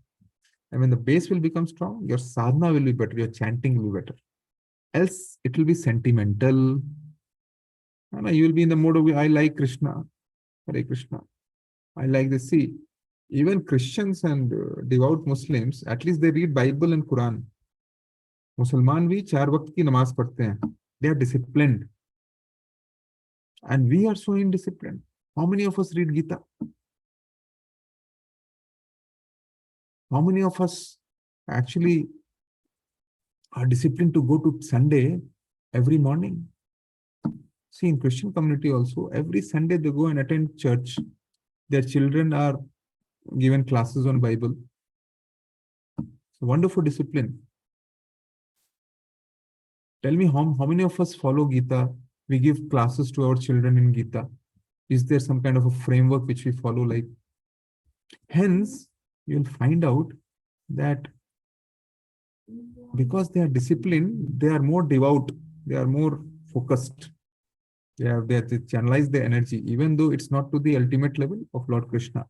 And when the base will become strong, your sadhana will be better. Your chanting will be better. Else, it will be sentimental. And you will be in the mode of, I like Krishna. Hare Krishna. I like this. See, even Christians and devout Muslims, at least they read Bible and Quran. मुसलमान भी 4 वक्त की नमाज पढ़ते हैं. They are disciplined. And we are so indisciplined. How many of us read Gita? How many of us actually are disciplined to go to Sunday every morning? See, in Christian community also, every Sunday they go and attend church. Their children are given classes on Bible. So wonderful discipline. Tell me how many of us follow Gita? We give classes to our children in Gita. Is there some kind of a framework which we follow? Like, hence, you'll find out that because they are disciplined, they are more devout, they are more focused. They channelize their energy, even though it's not to the ultimate level of Lord Krishna.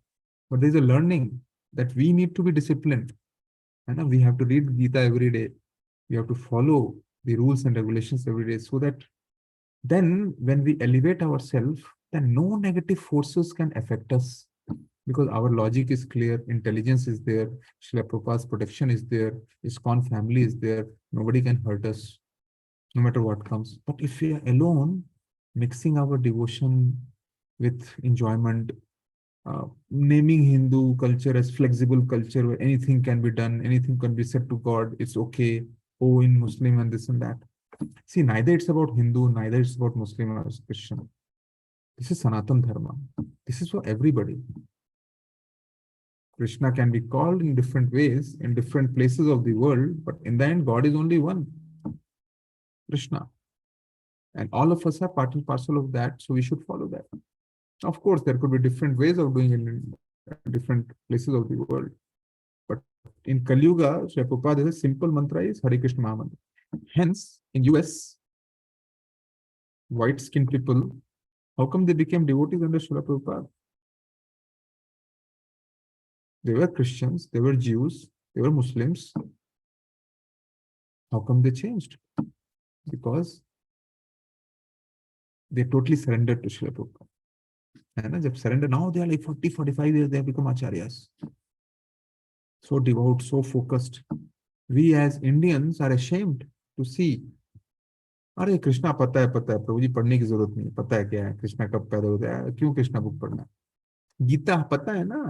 But there's a learning that we need to be disciplined. And we have to read Gita every day. We have to follow the rules and regulations every day, so that then when we elevate ourselves, then no negative forces can affect us, because our logic is clear, intelligence is there, Srila Prabhupada's protection is there, ISKCON family is there, nobody can hurt us, no matter what comes. But if we are alone, mixing our devotion with enjoyment, naming Hindu culture as flexible culture where anything can be done, anything can be said to God, it's okay, oh, in Muslim and this and that. See, neither it's about Hindu, neither it's about Muslim or Christian. This is Sanatan Dharma. This is for everybody. Krishna can be called in different ways, in different places of the world, but in the end, God is only one, Krishna. And all of us are part and parcel of that, so we should follow that. Of course, there could be different ways of doing it in different places of the world. But in Kali Yuga, Srila Prabhupada, there's a simple mantra is Hare Krishna Mahamantra. Hence, in US, white-skinned people, how come they became devotees under Srila Prabhupada? They were Christians, they were Jews, they were Muslims. How come they changed? Because they totally surrendered to Srila Prabhupada. And when surrender, now they are like 40, 45 years, they have become acharyas. So devout, so focused. We as Indians are ashamed to see. अरे कृष्णा पता है प्रभु जी, पढ़ने की जरूरत नहीं, पता है क्या है कृष्णा कब पैदा होता है, क्यों कृष्णा बुक पढ़ना, गीता पता है ना,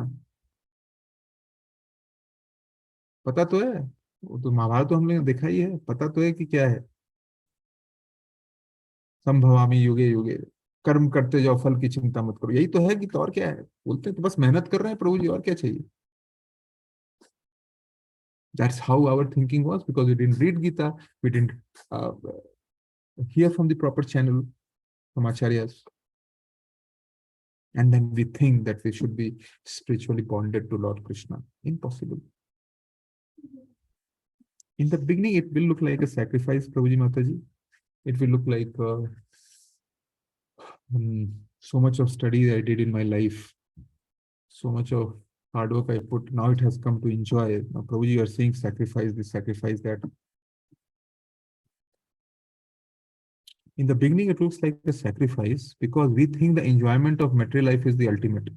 पता तो है, वो तो महाभारत तो हमने देखा ही है, पता तो है कि क्या है, संभवामी युगे युगे, कर्म करते जाओ फल की चिंता मत करो, यही तो है गीता, और क्या है, बोलते हैं तो बस मेहनत कर रहे हैं प्रभु जी, और क्या चाहिए. That's how our thinking was, because we didn't read Gita, we didn't hear from the proper channel from acharyas. And then we think that we should be spiritually bonded to Lord Krishna. Impossible. In the beginning, it will look like a sacrifice, Prabhuji Mataji. It will look like so much of study I did in my life, so much of hard work I put. Now it has come to enjoy. Now, Prabhuji, you are saying sacrifice this, sacrifice that. In the beginning, it looks like a sacrifice because we think the enjoyment of material life is the ultimate.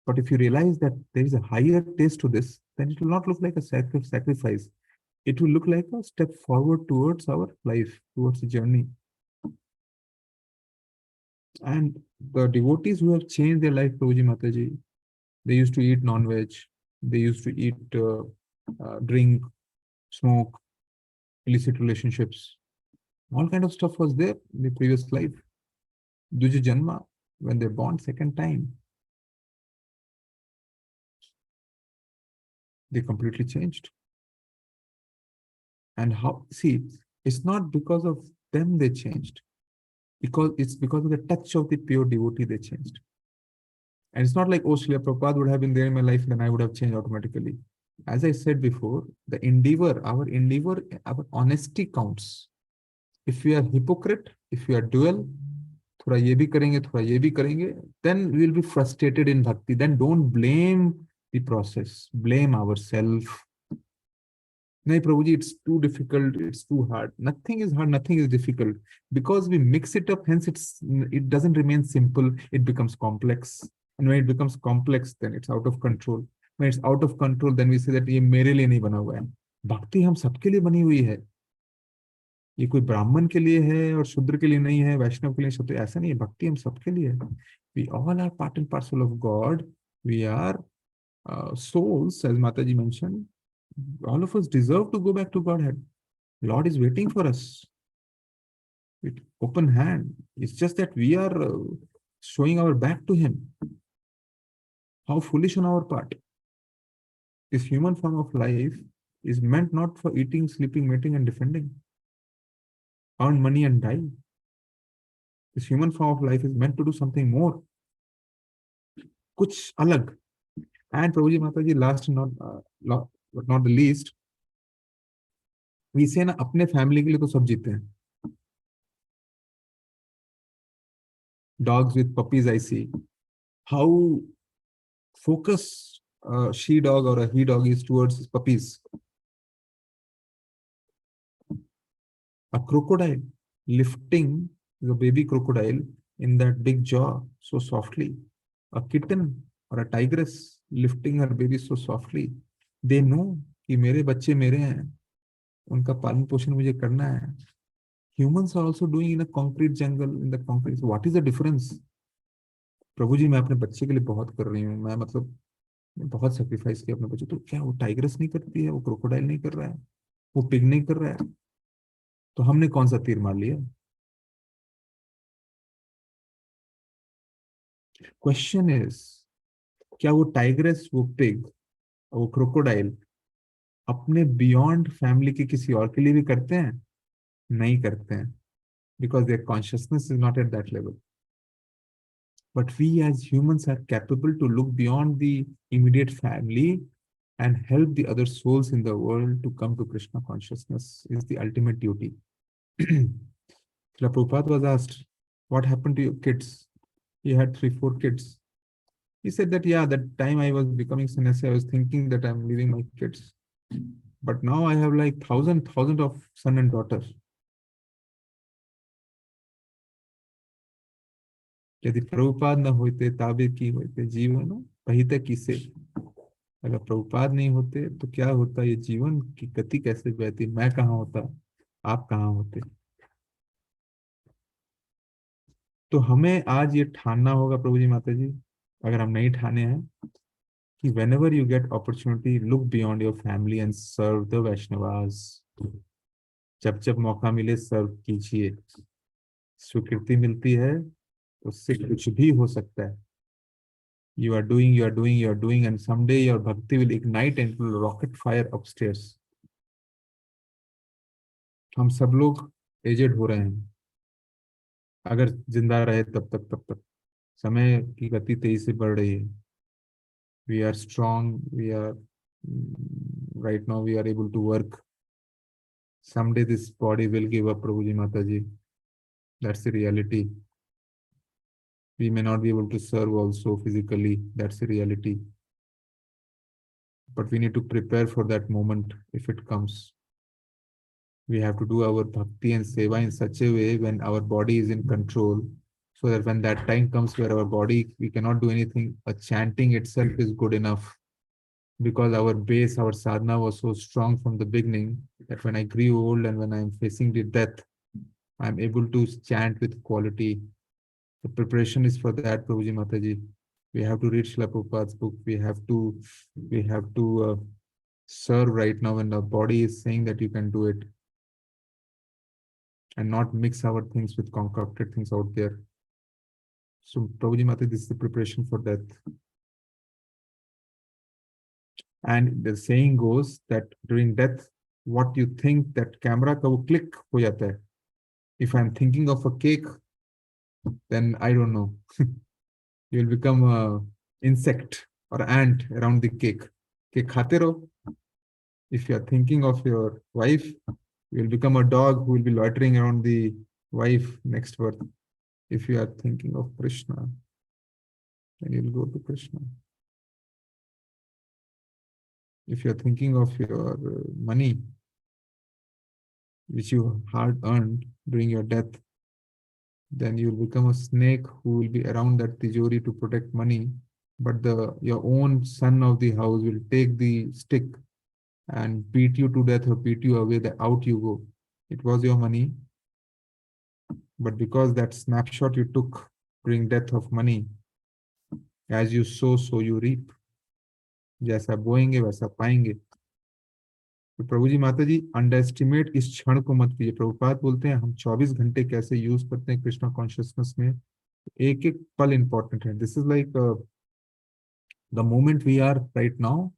But if you realize that there is a higher taste to this, then it will not look like a sacrifice. It will look like a step forward towards our life, towards the journey. And the devotees who have changed their life, Prabhuji Mataji, they used to eat non-veg, they used to eat, drink, smoke, illicit relationships. All kind of stuff was there in the previous life. Duja Janma, when they're born second time, They completely changed. And how, see, it's not because of them they changed, because it's because of the touch of the pure devotee they changed. And it's not like, oh, Srila Prabhupada would have been there in my life, then I would have changed automatically. As I said before, the endeavor, our honesty counts. If we are hypocrite, if we are dual, थोड़ा ये भी करेंगे, थोड़ा ये भी करेंगे, then we will be frustrated in bhakti. Then don't blame the process, blame ourselves. No, Prabhuji, it's too difficult, it's too hard. Nothing is hard, nothing is difficult. Because we mix it up, hence it doesn't remain simple, it becomes complex. And when it becomes complex, then it's out of control. When it's out of control, then we say that ये मेरे लिए नहीं बना हुआ है. भक्ति हम सबके लिए बनी हुई है. ये कोई ब्राह्मण के लिए है और शूद्र के लिए नहीं है, वैष्णव के लिए शूद्र, ऐसा नहीं है. भक्ति हम सबके लिए है. We all are part and parcel of God. We are souls, as Mataji mentioned. All of us deserve to go back to Godhead. Lord is waiting for us with open hand. It's just that we are showing our back to Him. How foolish on our part. This human form of life is meant not for eating, sleeping, mating, and defending. Earn money and die. This human form of life is meant to do something more. Kuch alag. And Prabhuji Mataji, last but not the least, we say ना अपने family के लिए तो सब जीते हैं. Dogs with puppies, I see how focused a she dog or a he dog is towards his puppies. A crocodile lifting the baby crocodile in that big jaw so softly. A kitten or a tigress lifting her baby so softly. They know कि मेरे बच्चे मेरे हैं, उनका पालन पोषण मुझे करना है. Humans are also doing in a concrete jungle, in the concrete. So what is the difference? प्रभु जी, मैं अपने बच्चे के लिए बहुत कर रही हूँ, मैं मतलब बहुत सेक्रीफाइस किया अपने बच्चे. तो क्या वो टाइग्रेस नहीं करती है, वो क्रोकोडाइल नहीं कर रहा है, वो पिग नहीं कर रहा है? तो हमने कौन सा तीर मार लिया? क्वेश्चन इज, क्या वो टाइग्रेस, वो पिग, वो क्रोकोडाइल अपने बियॉन्ड फैमिली के किसी और के लिए भी करते हैं? नहीं करते हैं, because their consciousness is not at that level. But we as humans are capable to look beyond the immediate family and help the other souls in the world to come to Krishna consciousness. Is the ultimate duty. Prabhupada was asked, what happened to your kids? He had 3-4 kids. He said that, yeah, that time I was becoming sannyasi, I was thinking that I'm leaving my kids. But now I have like thousands of son and daughters. यदि प्रभुपाद न होते ताबे की होते जीवन पहिते किसे. अगर प्रभुपाद नहीं होते तो क्या होता, ये जीवन की गति कैसे बहती, मैं कहाँ होता, आप कहाँ होते. तो हमें आज ये ठानना होगा प्रभु जी माता जी, अगर हम नहीं ठाने हैं, कि whenever you get opportunity, look beyond your family and serve the Vaishnavas. जब जब मौका मिले सर्व कीजिए. स्वीकृति मिलती है, उससे कुछ भी हो सकता है. You are doing, and someday your bhakti will ignite and will rocket fire upstairs. हम सब लोग एजेड हो रहे हैं, अगर जिंदा रहे तब तक समय की गति तेजी से बढ़ रही है. We are strong, right now we are able to work. Someday this body will give up, Prabhuji Mataji. That's the reality. We may not be able to serve also physically. That's the reality. But we need to prepare for that moment if it comes. We have to do our bhakti and seva in such a way when our body is in control, so that when that time comes where our body, we cannot do anything, a chanting itself is good enough. Because our base, our sadhana was so strong from the beginning that when I grew old and when I'm facing the death, I'm able to chant with quality. The preparation is for that, Prabhuji Mataji. We have to read Srila Prabhupada's book. We have to serve right now when the body is saying that you can do it. And not mix our things with concocted things out there. So Prabhuji Mataji, this is the preparation for death. And the saying goes that during death, what you think that camera ka wo click ho jata hai. If I'm thinking of a cake, then I don't know. You'll become a insect or ant around the cake. Cake khate raho. If you are thinking of your wife, you'll become a dog who will be loitering around the wife next birth. If you are thinking of Krishna, then you'll go to Krishna. If you're thinking of your money, which you hard earned during your death, then you'll become a snake who will be around that tijori to protect money. But your own son of the house will take the stick and beat you to death or beat you away, out you go. It was your money, but because that snapshot you took during death of money, as you sow, so you reap. जैसा बोएंगे वैसा पाएंगे. तो प्रभु जी माता जी under estimate इस क्षण को मत कीजिए. प्रभुपाद बोलते हैं हम 24 घंटे कैसे यूज करते हैं कृष्णा कॉन्शियसनेस में, एक एक पल इंपॉर्टेंट है. This is like the moment we are right now.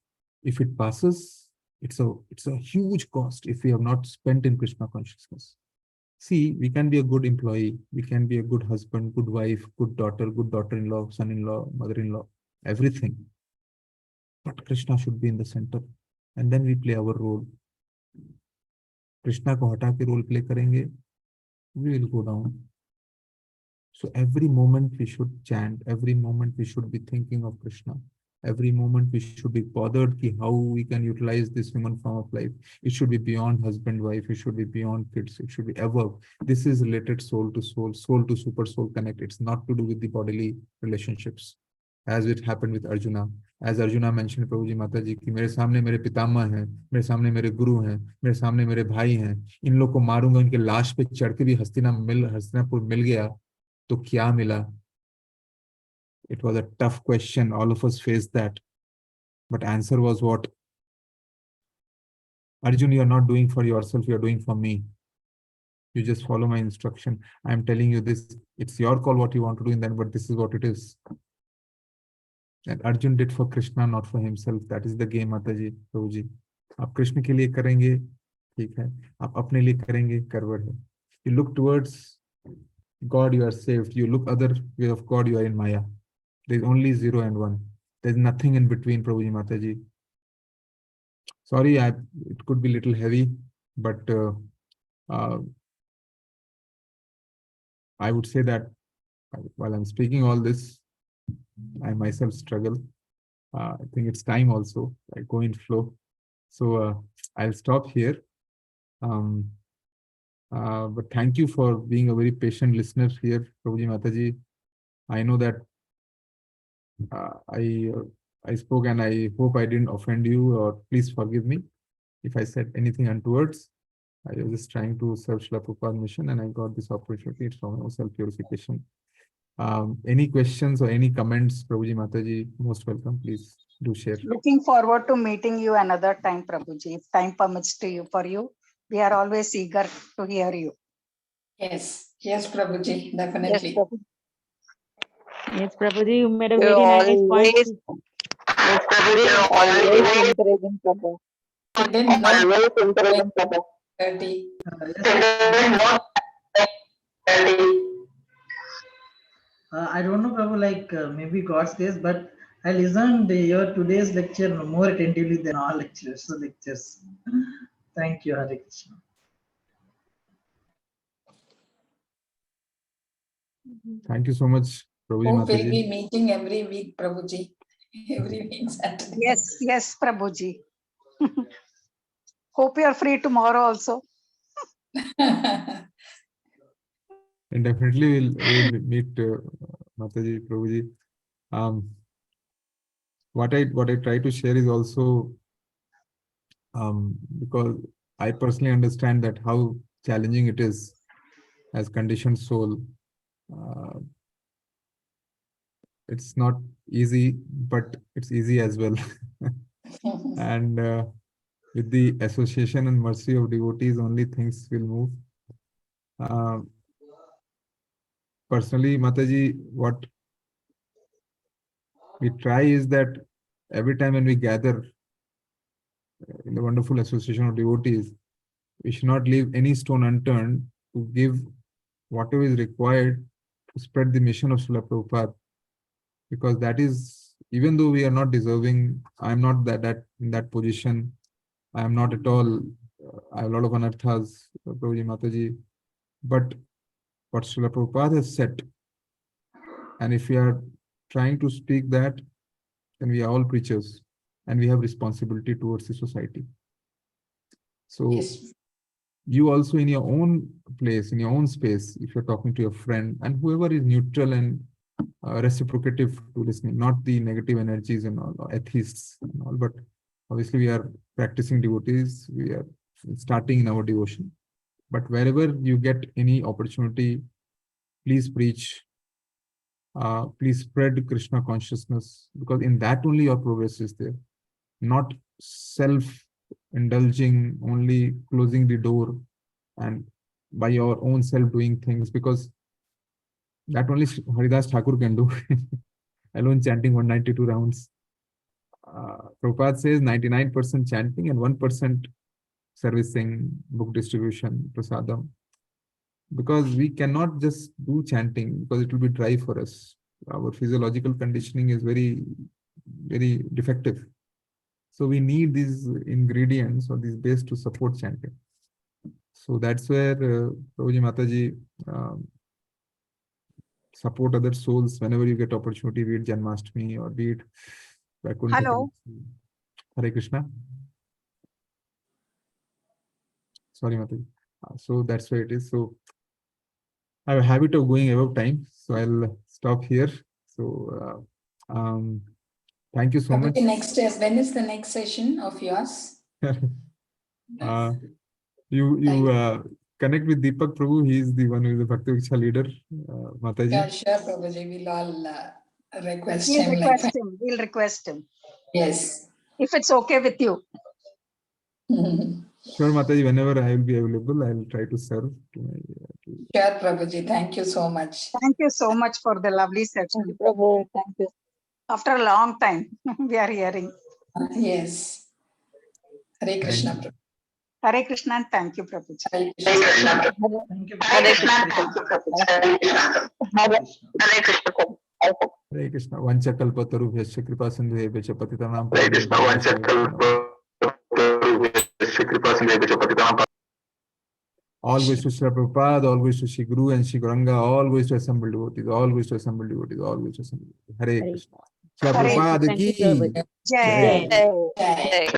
If it passes, it's a huge cost if we have not spent in Krishna consciousness. See, we can be a good employee, we can be a good husband, good wife, good daughter-in-law, son-in-law, mother-in-law, everything. But Krishna should be in the center, and then we play our role. Krishna को हटा के role play करेंगे, we will go down. So every moment we should chant, every moment we should be thinking of Krishna. Every moment we should be bothered ki how we can utilize this human form of life. It should be beyond husband, wife. It should be beyond kids. It should be above. This is related soul to soul, soul to super soul connect. It's not to do with the bodily relationships, as it happened with Arjuna. As Arjuna mentioned, Prabhuji Mataji, कि मेरे सामने मेरे पितामह हैं, मेरे सामने मेरे गुरु हैं, मेरे सामने मेरे भाई हैं, इन लोग को मारूंगा, इनके लाश पे चढ़ के भी हस्तिनापुर मिल गया तो क्या मिला? It was a tough question. All of us faced that. But answer was what? Arjun, you are not doing for yourself, you are doing for me. You just follow my instruction. I am telling you this. It's your call what you want to do in that, but this is what it is. And Arjun did for Krishna, not for himself. That is the game, Mataji, Prabhuji. आप कृष्ण के लिए करेंगे, ठीक है. आप अपने लिए करेंगे, करवड़ है. You look towards God, you are saved. You look other way of God, you are in Maya. There is only 0 and 1. There is nothing in between, Prabhuji Mataji. Sorry, it could be a little heavy, but I would say that while I'm speaking all this, I myself struggle. I think it's time also. I go in flow. So I'll stop here. But thank you for being a very patient listener here, Prabhuji Mataji. I know that I spoke and I hope I didn't offend you, or please forgive me if I said anything untowards. I was just trying to serve Srila Prabhupada mission and I got this opportunity. It's from self-purification. Any questions or any comments, Prabhuji Mataji, most welcome. Please do share. Looking forward to meeting you another time, Prabhuji. If time permits for you, we are always eager to hear you. Yes, Prabhuji, definitely. Yes, Prabhuji. Yes, Prabhuji, you made a very nice point. Yes, Prabhuji, always encouraging Prabhu. I didn't know. Always encouraging Prabhu. 30. I don't know, Prabhu, like maybe God's grace, but I listened your today's lecture more attentively than all lectures. Thank you, Hare Krishna. Thank you so much, Prabhuji Hope we'll Mataji. be meeting every week, Prabhuji. Every week Saturday. Yes, Prabhuji. Hope you are free tomorrow also. And definitely we'll meet Mataji, Prabhuji. What I try to share is also because I personally understand that how challenging it is as conditioned soul. It's not easy, but it's easy as well. And with the association and mercy of devotees, only things will move. Personally, Mataji, what we try is that every time when we gather, in the wonderful association of devotees, we should not leave any stone unturned to give whatever is required to spread the mission of Srila Prabhupada. Because that is, even though we are not deserving, I am not that in that position. I am not at all. I have a lot of anarthas, Prabhuji, Mataji. But what Srila Prabhupada has said, and if we are trying to speak that, then we are all preachers and we have responsibility towards the society. So Yes. you also, in your own place, in your own space, if you're talking to your friend and whoever is neutral and reciprocative to listening, not the negative energies and all, atheists and all, but obviously we are practicing devotees, we are starting in our devotion. But wherever you get any opportunity, please preach, please spread Krishna consciousness, because in that only your progress is there, not self-indulging, only closing the door and by your own self doing things, because that only Haridas Thakur can do, alone chanting 192 rounds. Prabhupada says 99% chanting and 1% servicing, book distribution, prasadam. Because we cannot just do chanting because it will be dry for us. Our physiological conditioning is very, very defective. So we need these ingredients or these base to support chanting. So that's where Prabhuji Mataji support other souls whenever you get opportunity, be it Janmashtami or be it Vaikuntha. Hello. Hare Krishna. Sorry, Mataji. So that's where it is. So I have a habit of going above time, so I'll stop here. So thank you so much. When is the next session of yours? You connect with Deepak Prabhu. He is the one who is the Bhakti Viksha leader. Mataji. Yeah, sure, Prabhuji. We'll all request We'll him. request him. We'll request him. Yes. If it's okay with you. Sure, Mataji. Whenever I will be available, I will try to serve. Sure, Prabhuji. Thank you so much. Thank you so much for the lovely session. Prabhu, thank you. After a long time, we are hearing. Yes. Hare Krishna, Prabhu. Hare Krishna and thank you, Prabhuji. Hare Krishna. Thank you. Hare Krishna. Hare Krishna. Vancha kalpataru vyasya kripa sindhu evacha patitanam Hare Krishna. Vancha kalpataru vyasya kripa sindhu evacha patitanam. All goes to Srila Prabhupada, all goes to Shri Guru and Shri Gauranga, all goes to assembled devotees, all goes to assembled devotees, all goes to assembled devotees. Hare Krishna. Srila Prabhupada ki Jai. Jai.